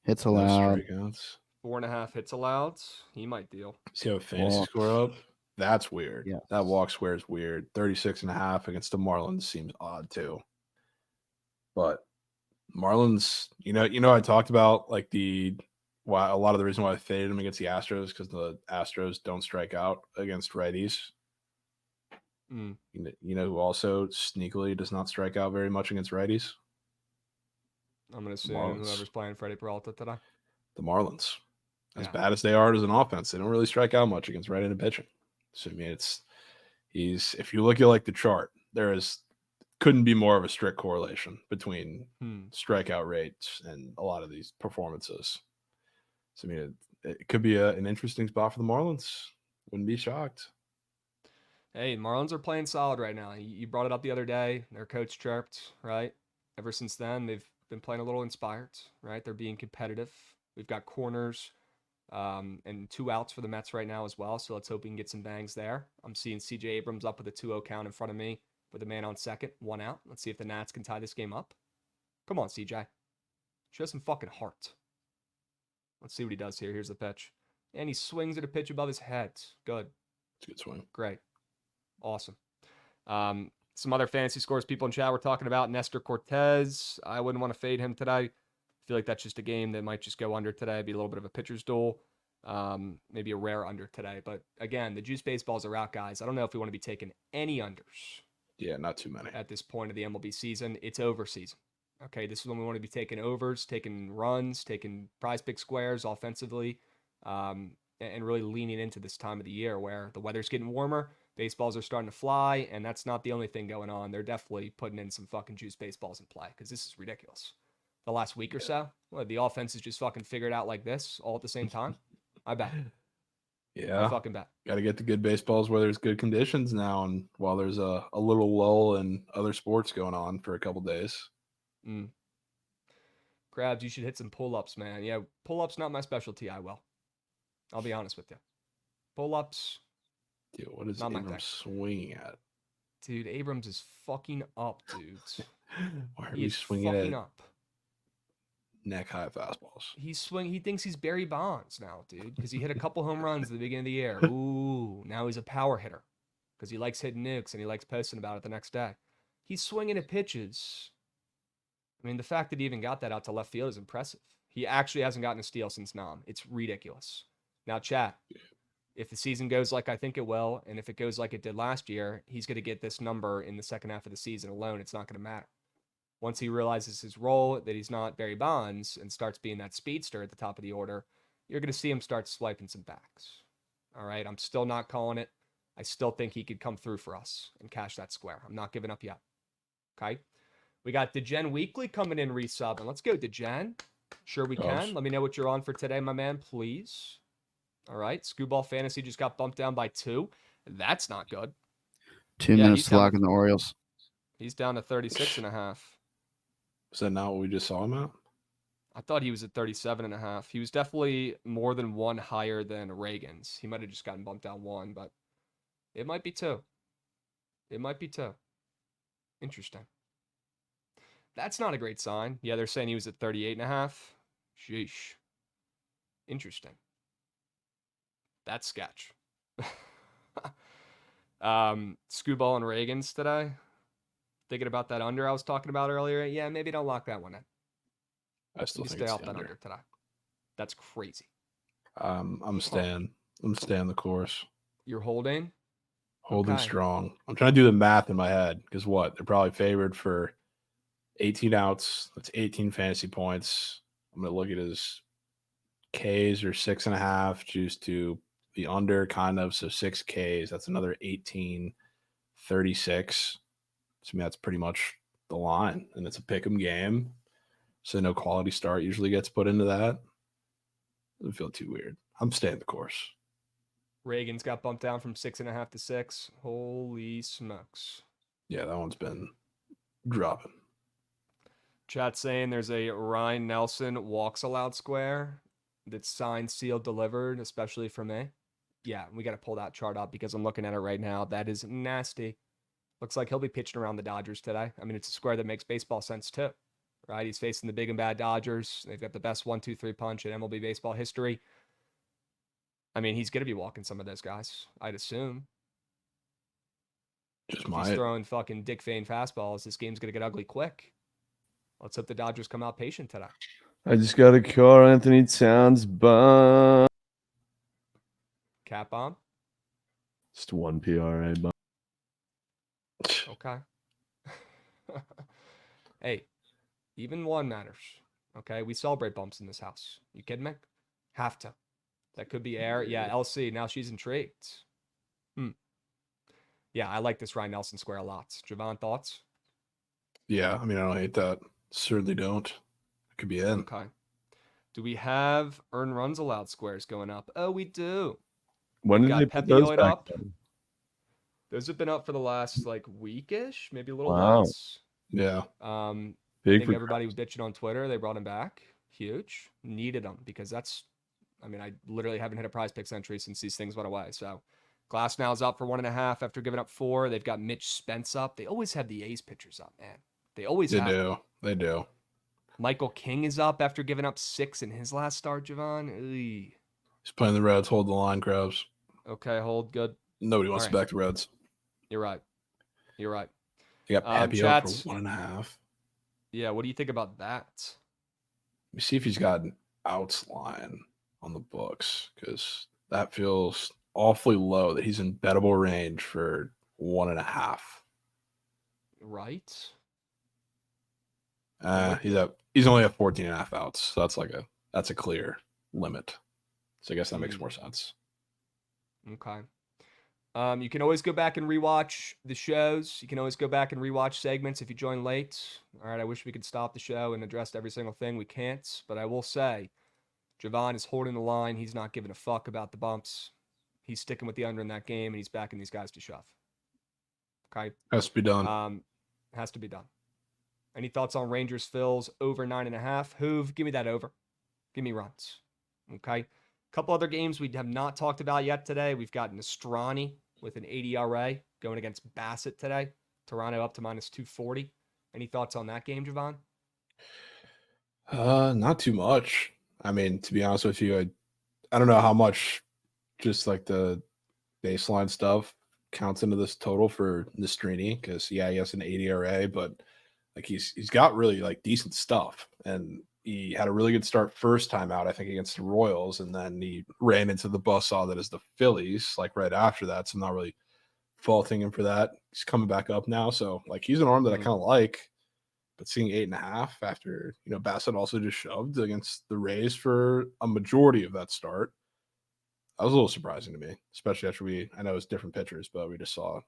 Speaker 3: Hits allowed.
Speaker 1: 4.5 hits allowed. He might deal.
Speaker 2: See how fantasy score up? That's weird.
Speaker 3: Yeah.
Speaker 2: That walk square is weird. 36.5 against the Marlins seems odd too. But Marlins, you know, I talked about like a lot of the reason why I faded him against the Astros because the Astros don't strike out against righties. You know who also sneakily does not strike out very much against righties?
Speaker 1: I'm going to assume whoever's playing Freddie Peralta today.
Speaker 2: The Marlins. As bad as they are as an offense, they don't really strike out much against right-handed pitching. So I mean, if you look at like the chart, couldn't be more of a strict correlation between strikeout rates and a lot of these performances. So I mean, it could be an interesting spot for the Marlins. Wouldn't be shocked.
Speaker 1: Hey, Marlins are playing solid right now. You brought it up the other day. Their coach chirped, right? Ever since then, they've been playing a little inspired, right? They're being competitive. We've got corners and 2 outs for the Mets right now as well. So let's hope we can get some bangs there. I'm seeing CJ Abrams up with a 2-0 count in front of me with a man on second, 1 out. Let's see if the Nats can tie this game up. Come on, CJ. Show some fucking heart. Let's see what he does here. Here's the pitch. And he swings at a pitch above his head. Good.
Speaker 2: It's a good swing.
Speaker 1: Great. Awesome. Some other fantasy scores people in chat were talking about. Nestor Cortez. I wouldn't want to fade him today. I feel like that's just a game that might just go under today. Be a little bit of a pitcher's duel. Maybe a rare under today. But again, the juice baseballs are out, guys. I don't know if we want to be taking any unders.
Speaker 2: Yeah, not too many.
Speaker 1: At this point of the MLB season, it's over season. Okay, this is when we want to be taking overs, taking runs, taking prize pick squares offensively, and really leaning into this time of the year where the weather's getting warmer, baseballs are starting to fly, and that's not the only thing going on. They're definitely putting in some fucking juice baseballs in play because this is ridiculous. The last week or so, the offense is just fucking figured out like this all at the same time. I bet.
Speaker 2: Yeah.
Speaker 1: I fucking bet.
Speaker 2: Got to get the good baseballs where there's good conditions now, and while there's a little lull in other sports going on for a couple days.
Speaker 1: Krabs, you should hit some pull-ups, man. Yeah, pull-ups not my specialty. I'll be honest with you. Pull-ups.
Speaker 2: Dude, what is Abrams swinging at?
Speaker 1: Dude, Abrams is fucking up, dudes.
Speaker 2: Why are
Speaker 1: He
Speaker 2: we
Speaker 1: is
Speaker 2: swinging
Speaker 1: fucking
Speaker 2: at
Speaker 1: up.
Speaker 2: neck high fastballs?
Speaker 1: He thinks he's Barry Bonds now, dude, because he hit a couple home runs at the beginning of the year. Ooh, now he's a power hitter because he likes hitting nukes and he likes posting about it the next day. He's swinging at pitches. I mean, the fact that he even got that out to left field is impressive. He actually hasn't gotten a steal since Nam. It's ridiculous. Now, chat, if the season goes like I think it will, and if it goes like it did last year, he's going to get this number in the second half of the season alone. It's not going to matter. Once he realizes his role, that he's not Barry Bonds, and starts being that speedster at the top of the order, you're going to see him start swiping some backs. All right, I'm still not calling it. I still think he could come through for us and cash that square. I'm not giving up yet. Okay? We got DeGen Weekly coming in resub, and let's go, DeGen. Sure we can. Let me know what you're on for today, my man, please. All right, Scooball Fantasy just got bumped down by 2. That's not good.
Speaker 3: 2 minutes to lock in the Orioles.
Speaker 1: He's down to 36.5.
Speaker 2: Is that not what we just saw him at?
Speaker 1: I thought he was at 37.5. He was definitely more than 1 higher than Reagan's. He might have just gotten bumped down 1, but it might be 2. It might be 2. Interesting. That's not a great sign. Yeah, they're saying he was at 38.5. Sheesh. Interesting. That's sketch. Scooball and Reagan's today. Thinking about that under I was talking about earlier. Yeah, maybe don't lock that one in.
Speaker 2: I still think
Speaker 1: stay
Speaker 2: it's
Speaker 1: off
Speaker 2: the
Speaker 1: that
Speaker 2: under.
Speaker 1: under today. That's crazy.
Speaker 2: I'm staying the course.
Speaker 1: You're holding?
Speaker 2: Holding
Speaker 1: Okay.
Speaker 2: strong. I'm trying to do the math in my head because what? They're probably favored for 18 outs. That's 18 fantasy points. I'm going to look at his Ks or 6.5, choose to the under kind of. So 6 Ks. That's another 18, 36. So that's pretty much the line. And it's a pick 'em game. So no quality start usually gets put into that. Doesn't feel too weird. I'm staying the course.
Speaker 1: Reagan's got bumped down from 6.5 to 6. Holy smokes.
Speaker 2: Yeah, that one's been dropping.
Speaker 1: Chat saying there's a Ryan Nelson walks allowed square that's signed, sealed, delivered, especially for me. Yeah, we got to pull that chart up because I'm looking at it right now. That is nasty. Looks like he'll be pitching around the Dodgers today. I mean, it's a square that makes baseball sense too, right? He's facing the big and bad Dodgers. They've got the best 1-2-3 punch in MLB baseball history. I mean, he's going to be walking some of those guys, I'd assume.
Speaker 2: Just
Speaker 1: if he's throwing fucking Dick Vane fastballs, this game's going to get ugly quick. Let's hope the Dodgers come out patient today.
Speaker 4: I just got a Carl Anthony Towns bomb.
Speaker 1: Cat bomb?
Speaker 4: Just 1 PRA bomb.
Speaker 1: Okay. Hey, even 1 matters. Okay, we celebrate bumps in this house. You kidding me? Have to. That could be air. Yeah, LC. Now she's intrigued. Yeah, I like this Ryan Nelson square a lot. Jovan, thoughts?
Speaker 2: Yeah, I mean, I don't hate that. Certainly don't. It could be in.
Speaker 1: Okay. Do we have earn runs allowed squares going up? Oh, we do.
Speaker 4: When did they put those back
Speaker 1: up?
Speaker 4: then?
Speaker 1: Those have been up for the last like weekish, maybe a little
Speaker 4: Wow.
Speaker 1: less.
Speaker 2: Yeah.
Speaker 1: I
Speaker 4: Big
Speaker 1: think
Speaker 4: for
Speaker 1: everybody was bitching on Twitter. They brought him back. Huge. Needed him because that's, I mean, I literally haven't hit a prize picks entry since these things went away. So Glass now's up for 1.5 after giving up 4. They've got Mitch Spence up. They always have the A's pitchers up, man. They always have.
Speaker 2: They do.
Speaker 1: Michael King is up after giving up 6 in his last start, Jovan.
Speaker 2: He's playing the Reds. Hold the line, Krabs.
Speaker 1: Okay, hold good.
Speaker 2: Nobody wants to back the Reds.
Speaker 1: You're right. You're right.
Speaker 2: You got Pappy up for 1.5.
Speaker 1: Yeah, what do you think about that?
Speaker 2: Let me see if he's got an outs line on the books because that feels awfully low that he's in bettable range for 1.5.
Speaker 1: Right.
Speaker 2: He's only at 14.5 outs, so that's a clear limit. So I guess that makes more sense.
Speaker 1: Okay. You can always go back and rewatch the shows. You can always go back and rewatch segments if you join late. All right, I wish we could stop the show and address every single thing. We can't, but I will say, Jovan is holding the line. He's not giving a fuck about the bumps. He's sticking with the under in that game, and he's backing these guys to shove. Okay?
Speaker 2: Has to be done.
Speaker 1: Has to be done. Any thoughts on Rangers Phils over 9.5? Hoove, give me that over. Give me runs. Okay? A couple other games we have not talked about yet today. We've got Nostrani with an 80 ERA going against Bassett today. Toronto up to -240. Any thoughts on that game, Jovan?
Speaker 2: Not too much. I mean, to be honest with you, I don't know how much just like the baseline stuff counts into this total for Nastrini because he has an 80 ERA, but like he's got really like decent stuff, and he had a really good start first time out, I think, against the Royals, and then he ran into the buzzsaw that is the Phillies like right after that. So I'm not really faulting him for that. He's coming back up now, so like he's an arm that I kind of like. But seeing 8.5 after Bassett also just shoved against the Rays for a majority of that start, that was a little surprising to me, especially after I know it's different pitchers, but we just saw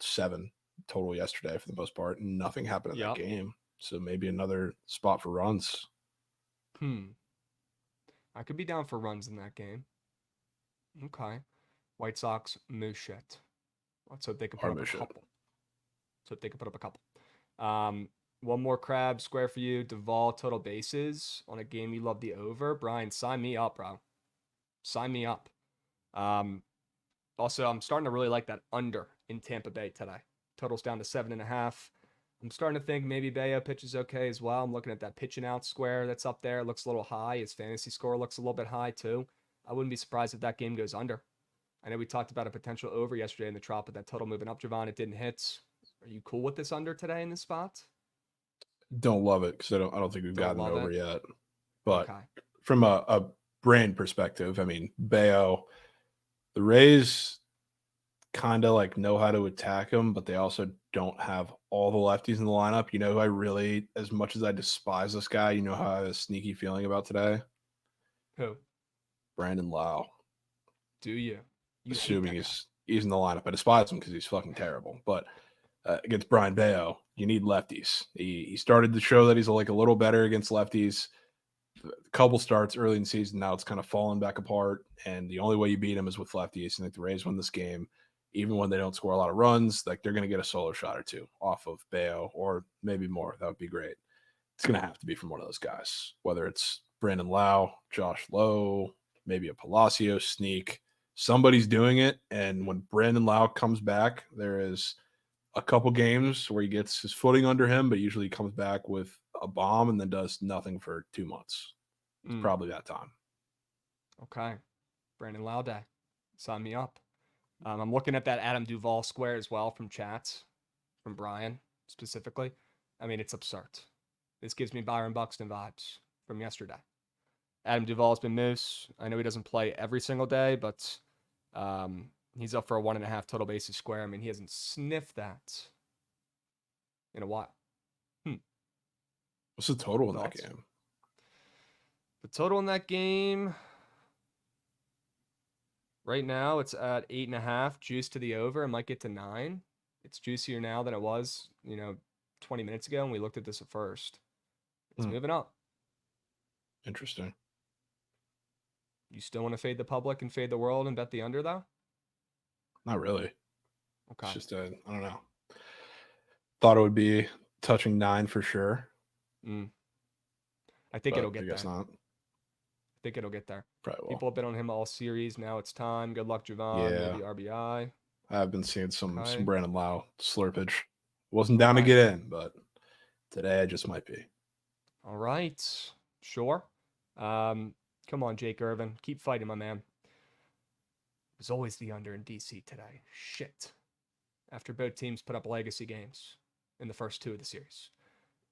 Speaker 2: 7 total yesterday for the most part, and nothing happened in that game. So maybe another spot for runs.
Speaker 1: I could be down for runs in that game. Okay. White Sox, moose shit. Let's hope they can put up a couple. One more crab square for you. Duvall total bases on a game you love the over. Brian, sign me up, bro. Sign me up. Also, I'm starting to really like that under in Tampa Bay today. Total's down to 7.5. I'm starting to think maybe Bayo pitches okay as well. I'm looking at that pitching out square that's up there. It looks a little high. His fantasy score looks a little bit high too. I wouldn't be surprised if that game goes under. I know we talked about a potential over yesterday in the Trop, but that total moving up, Jovan, it didn't hit. Are you cool with this under today in this spot?
Speaker 2: Don't love it because I don't think we've gotten over yet. But from a brand perspective, I mean, Bayo, the Rays kind of like know how to attack him, but they also don't have all the lefties in the lineup. You know who I really, as much as I despise this guy, you know how I have a sneaky feeling about today?
Speaker 1: Who?
Speaker 2: Brandon Lau.
Speaker 1: Do you?
Speaker 2: Assuming he's in the lineup. I despise him because he's fucking terrible. But against Brian Bayo, you need lefties. He started to show that he's like a little better against lefties. A couple starts early in the season. Now it's kind of fallen back apart. And the only way you beat him is with lefties. I think the Rays win this game. Even when they don't score a lot of runs, like they're going to get a solo shot or two off of Bayo, or maybe more. That would be great. It's going to have to be from one of those guys, whether it's Brandon Lau, Josh Lowe, maybe a Palacio sneak. Somebody's doing it. And when Brandon Lau comes back, there is a couple games where he gets his footing under him, but usually he comes back with a bomb and then does nothing for 2 months. It's probably that time.
Speaker 1: Okay. Brandon Lau Day. Sign me up. I'm looking at that Adam Duvall square as well from chats, from Brian specifically. I mean, it's absurd. This gives me Byron Buxton vibes from yesterday. Adam Duvall's been moose. I know he doesn't play every single day, but he's up for a 1.5 total bases square. I mean, he hasn't sniffed that in a while.
Speaker 2: What's the total in that game?
Speaker 1: The total in that game right now, it's at 8.5, juice to the over. It might get to 9. It's juicier now than it was, 20 minutes ago when we looked at this at first. It's moving up.
Speaker 2: Interesting.
Speaker 1: You still want to fade the public and fade the world and bet the under, though?
Speaker 2: Not really.
Speaker 1: Okay.
Speaker 2: It's just I don't know. Thought it would be touching 9 for sure.
Speaker 1: I think it'll get there.
Speaker 2: I guess not.
Speaker 1: I think it'll get there.
Speaker 2: Probably will.
Speaker 1: People have been on him all series. Now it's time. Good luck, Jovan.
Speaker 2: Yeah.
Speaker 1: Maybe RBI.
Speaker 2: I've been seeing some Brandon Lau slurpage. Wasn't down to get in, but today I just might be.
Speaker 1: All right. Sure. Come on, Jake Irvin. Keep fighting, my man. It was always the under in DC today. Shit. After both teams put up legacy games in the first 2 of the series.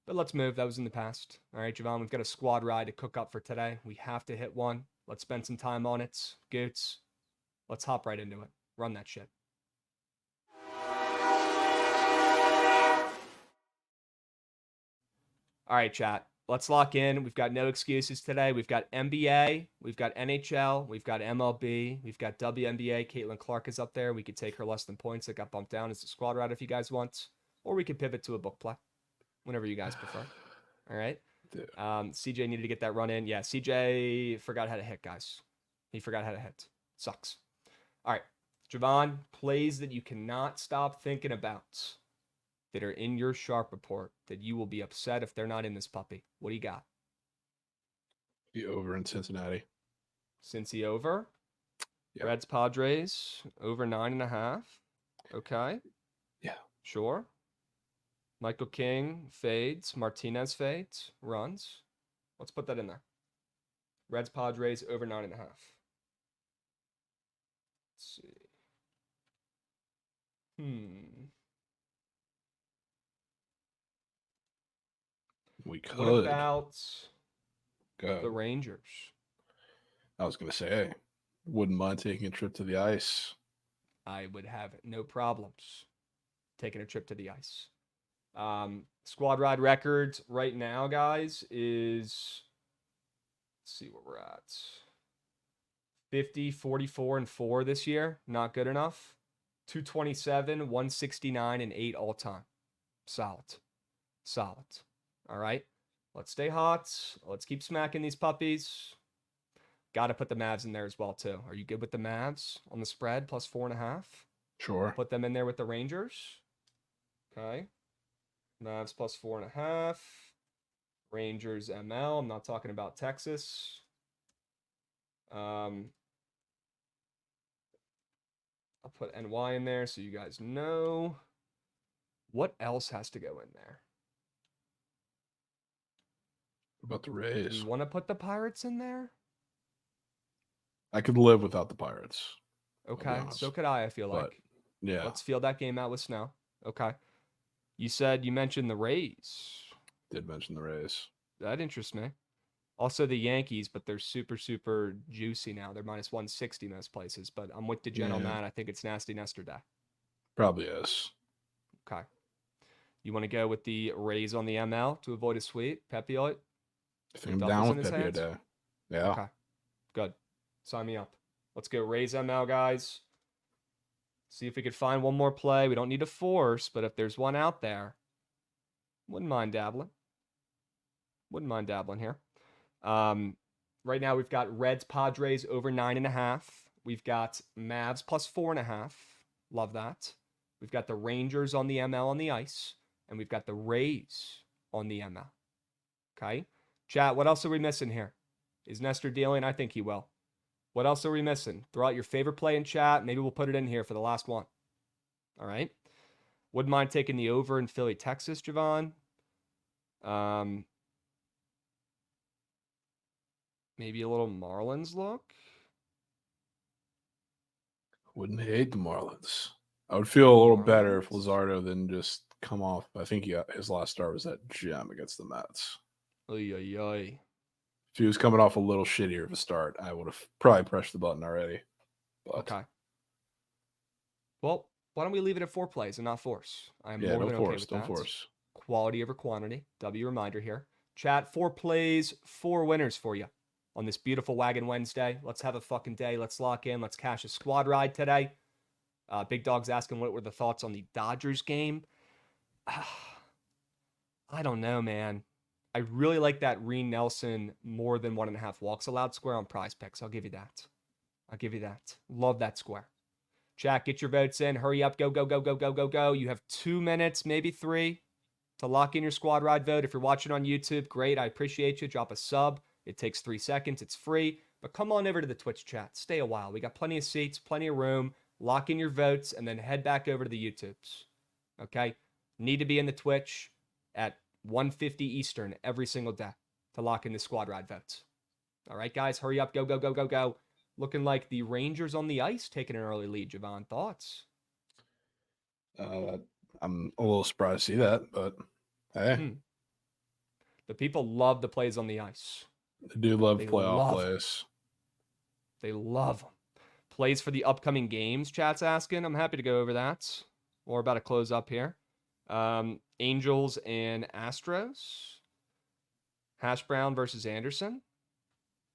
Speaker 1: But let's move. That was in the past. All right, Jovan, we've got a squad ride to cook up for today. We have to hit one. Let's spend some time on it. Goots, let's hop right into it. Run that shit. All right, chat. Let's lock in. We've got no excuses today. We've got NBA. We've got NHL. We've got MLB. We've got WNBA. Caitlin Clark is up there. We could take her less than points that got bumped down as a squad ride if you guys want. Or we could pivot to a book play. Whenever you guys prefer. All right. CJ needed to get that run in. Yeah, CJ forgot how to hit, guys. He forgot how to hit. Sucks. All right. Jovan, plays that you cannot stop thinking about that are in your sharp report that you will be upset if they're not in this puppy. What do you got?
Speaker 2: The over in Cincinnati.
Speaker 1: Cincy over.
Speaker 2: Yep.
Speaker 1: Reds Padres over 9.5. Okay.
Speaker 2: Yeah.
Speaker 1: Sure. Michael King fades. Martinez fades. Runs. Let's put that in there. Reds Padres over 9.5. Let's see.
Speaker 2: We could.
Speaker 1: What about
Speaker 2: Go.
Speaker 1: the Rangers?
Speaker 2: I was going to say, wouldn't mind taking a trip to the ice.
Speaker 1: I would have no problems taking a trip to the ice. Squad ride records right now, guys, is, let's see where we're at. 50, 44, and 4 this year. Not good enough. 227, 169, and 8 all time. Solid. Solid. All right. Let's stay hot. Let's keep smacking these puppies. Got to put the Mavs in there as well, too. Are you good with the Mavs on the spread plus 4.5?
Speaker 2: Sure.
Speaker 1: Put them in there with the Rangers. Okay. Mavs plus 4.5. Rangers ML. I'm not talking about Texas. I'll put NY in there so you guys know. What else has to go in there?
Speaker 2: About the
Speaker 1: Do
Speaker 2: Rays.
Speaker 1: you want to put the Pirates in there?
Speaker 2: I could live without the Pirates.
Speaker 1: Okay, so could I feel
Speaker 2: But,
Speaker 1: like.
Speaker 2: yeah.
Speaker 1: Let's feel that game out with snow. Okay. You mentioned the Rays.
Speaker 2: Did mention the Rays.
Speaker 1: That interests me. Also the Yankees, but they're super, super juicy now. They're minus 160 most places, but I'm with DeGen on
Speaker 2: Yeah.
Speaker 1: that. I think it's Nasty Nestor Day.
Speaker 2: Probably is.
Speaker 1: Okay. You want to go with the Rays on the ML to avoid a sweep? Pepe?
Speaker 2: I think I'm
Speaker 1: doubles
Speaker 2: down
Speaker 1: in
Speaker 2: with
Speaker 1: his
Speaker 2: Pepe
Speaker 1: hands?
Speaker 2: today. Yeah.
Speaker 1: Okay. Good. Sign me up. Let's go Rays ML, guys. See if we could find one more play. We don't need to force, but if there's one out there, wouldn't mind dabbling. Wouldn't mind dabbling here. Right now we've got Reds Padres over 9.5. We've got Mavs plus 4.5. Love that. We've got the Rangers on the ML on the ice, and we've got the Rays on the ML. Okay. Chat, what else are we missing here? Is Nestor dealing? I think he will. What else are we missing? Throw out your favorite play in chat. Maybe we'll put it in here for the last one. All right. Wouldn't mind taking the over in Philly, Texas, Jovan. Maybe a little Marlins look.
Speaker 2: Wouldn't hate the Marlins. I would feel a little better if
Speaker 1: Marlins.
Speaker 2: Luzardo didn't just come off. I think his last start was that gem against the Mets.
Speaker 1: Oy, oy, oy.
Speaker 2: If he was coming off a little shittier of a start, I would have probably pressed the button already. But
Speaker 1: Okay. Well, why don't we leave it at 4 plays and not force? I'm
Speaker 2: yeah,
Speaker 1: more
Speaker 2: don't
Speaker 1: than
Speaker 2: force.
Speaker 1: okay with
Speaker 2: Don't
Speaker 1: that.
Speaker 2: force.
Speaker 1: Quality over quantity. W reminder here. Chat, 4 plays, 4 winners for you on this beautiful Wagon Wednesday. Let's have a fucking day. Let's lock in. Let's cash a squad ride today. Big Dog's asking what were the thoughts on the Dodgers game. I don't know, man. I really like that Reen Nelson more than 1.5 walks allowed square on Prize Picks. I'll give you that. I'll give you that. Love that square. Chat, get your votes in. Hurry up. Go, go, go, go, go, go, go. You have 2 minutes, maybe 3, to lock in your squad ride vote. If you're watching on YouTube, great. I appreciate you. Drop a sub. It takes 3 seconds. It's free. But come on over to the Twitch chat. Stay a while. We got plenty of seats, plenty of room. Lock in your votes and then head back over to the YouTubes. Okay? Need to be in the Twitch at 1:50 Eastern every single day to lock in the squad ride votes. All right, guys, hurry up. Go, go, go, go, go. Looking like the Rangers on the ice taking an early lead. Jovan, thoughts?
Speaker 2: I'm a little surprised to see that, but hey.
Speaker 1: The people love the plays on the ice.
Speaker 2: They do love
Speaker 1: They
Speaker 2: playoff
Speaker 1: love
Speaker 2: plays.
Speaker 1: They love them. Plays for the upcoming games, chat's asking. I'm happy to go over that. We're about to close up here. Angels and Astros. Hash Brown versus Anderson.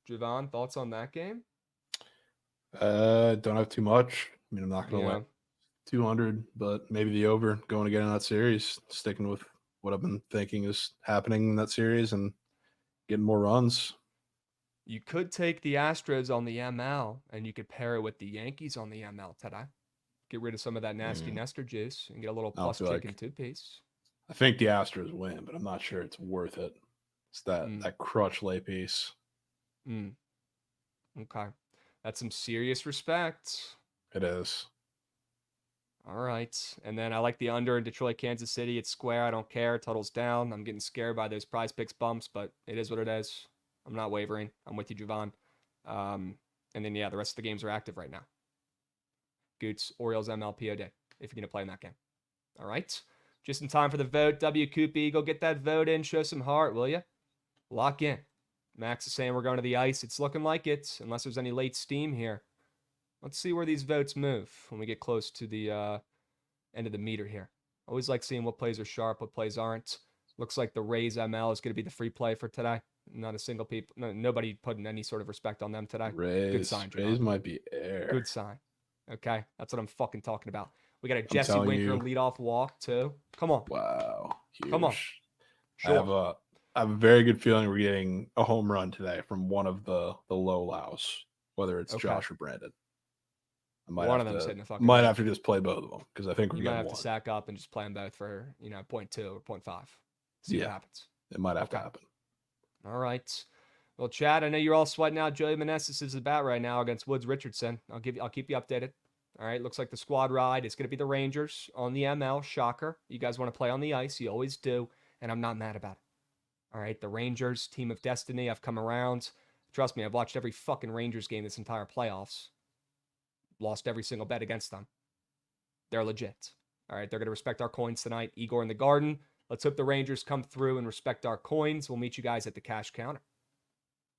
Speaker 1: Jovan, thoughts on that game?
Speaker 2: Don't have too much. I mean, I'm not going to win 200, but maybe the over going again in that series, sticking with what I've been thinking is happening in that series and getting more runs.
Speaker 1: You could take the Astros on the ML and you could pair it with the Yankees on the ML today. Get rid of some of that nasty Nestor juice and get a little plus chicken 2-piece.
Speaker 2: I think the Astros win, but I'm not sure it's worth it. It's that crutch lay piece.
Speaker 1: Okay. That's some serious respect.
Speaker 2: It is.
Speaker 1: All right. And then I like the under in Detroit, Kansas City. It's square. I don't care. Total's down. I'm getting scared by those prize picks bumps, but it is what it is. I'm not wavering. I'm with you, Jovan. And then, yeah, the rest of the games are active right now. Goots, Orioles, MLPOD, if you're going to play in that game. All right. Just in time for the vote. W. Coopy, go get that vote in. Show some heart, will you? Lock in. Max is saying we're going to the ice. It's looking like it, unless there's any late steam here. Let's see where these votes move when we get close to the end of the meter here. Always like seeing what plays are sharp, what plays aren't. Looks like the Rays ML is going to be the free play for today. Not a single people, nobody putting any sort of respect on them today.
Speaker 2: Rays,
Speaker 1: good sign, Javon.
Speaker 2: Rays might be air.
Speaker 1: Good sign. Okay, that's what I'm fucking talking about. We got a
Speaker 2: I'm
Speaker 1: Jesse
Speaker 2: telling
Speaker 1: Winker
Speaker 2: you.
Speaker 1: leadoff walk too. Come on.
Speaker 2: Wow. Huge.
Speaker 1: Come on. Sure.
Speaker 2: I have a very good feeling we're getting a home run today from one of the low lows, whether it's Josh or Brandon.
Speaker 1: One of them's hitting the fucking
Speaker 2: might have to just play both of them because I think
Speaker 1: you
Speaker 2: we're
Speaker 1: might
Speaker 2: getting
Speaker 1: have
Speaker 2: one.
Speaker 1: to sack up and just play them both for 0.2 or 0.5. See what happens.
Speaker 2: It might have to happen.
Speaker 1: All right. Well, Chad, I know you're all sweating out. Joey Meneses is at bat right now against Woods Richardson. I'll keep you updated. All right. Looks like the squad ride is going to be the Rangers on the ML. Shocker. You guys want to play on the ice. You always do. And I'm not mad about it. All right. The Rangers, team of destiny. I've come around. Trust me, I've watched every fucking Rangers game this entire playoffs. Lost every single bet against them. They're legit. All right. They're going to respect our coins tonight. Igor in the Garden. Let's hope the Rangers come through and respect our coins. We'll meet you guys at the cash counter.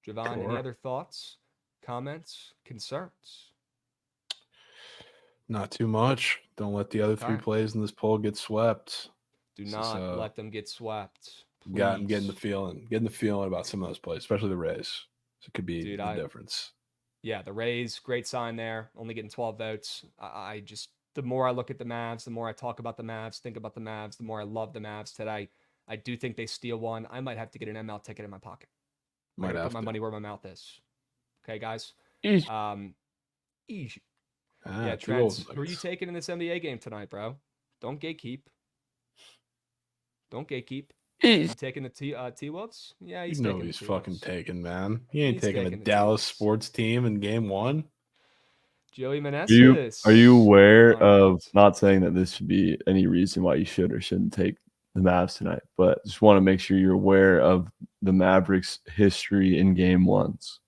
Speaker 1: Javon, any other thoughts, comments, concerns?
Speaker 2: Not too much. Don't let the other three plays in this poll get swept.
Speaker 1: Do not let them get swept.
Speaker 2: I'm getting the feeling about some of those plays, especially the Rays. So it could be the difference.
Speaker 1: Yeah, the Rays, great sign there. Only getting 12 votes. I just, the more I look at the Mavs, the more I talk about the Mavs, think about the Mavs, the more I love the Mavs today. I do think they steal one. I might have to get an ML ticket in my pocket. Might have put my money where my mouth is. Okay, guys? Easy. Yeah, Trent, who are you taking in this NBA game tonight, bro? Don't gatekeep. You taking the T-Wolves? Yeah, he's taking
Speaker 2: he's
Speaker 1: the
Speaker 2: fucking
Speaker 1: T-Wolves.
Speaker 2: taking, man. He ain't taking a Dallas sports team in game one.
Speaker 1: Joey Meneses.
Speaker 4: Are you aware of, not saying that this should be any reason why you should or shouldn't take the Mavs tonight, but just want to make sure you're aware of the Mavericks' history in game ones.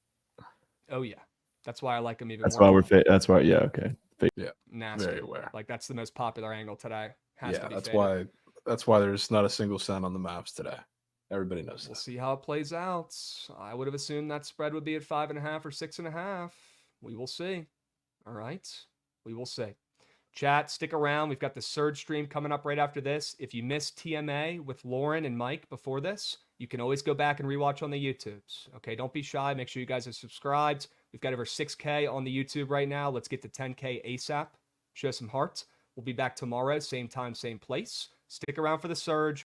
Speaker 1: Oh, yeah. That's why I like them even
Speaker 4: that's
Speaker 1: more.
Speaker 4: That's why, yeah, okay.
Speaker 2: Yeah,
Speaker 1: nasty.
Speaker 2: very aware.
Speaker 1: Like, that's the most popular angle today.
Speaker 2: That's why there's not a single cent on the Mavs today. Everybody knows
Speaker 1: We'll see how it plays out. I would have assumed that spread would be at 5.5 or 6.5. We will see. All right. We will see. Chat, stick around. We've got the Surge stream coming up right after this. If you missed TMA with Lauren and Mike before this, you can always go back and rewatch on the YouTubes. Okay, don't be shy. Make sure you guys are subscribed. We've got over 6K on the YouTube right now. Let's get to 10K ASAP. Show some heart. We'll be back tomorrow, same time, same place. Stick around for the Surge.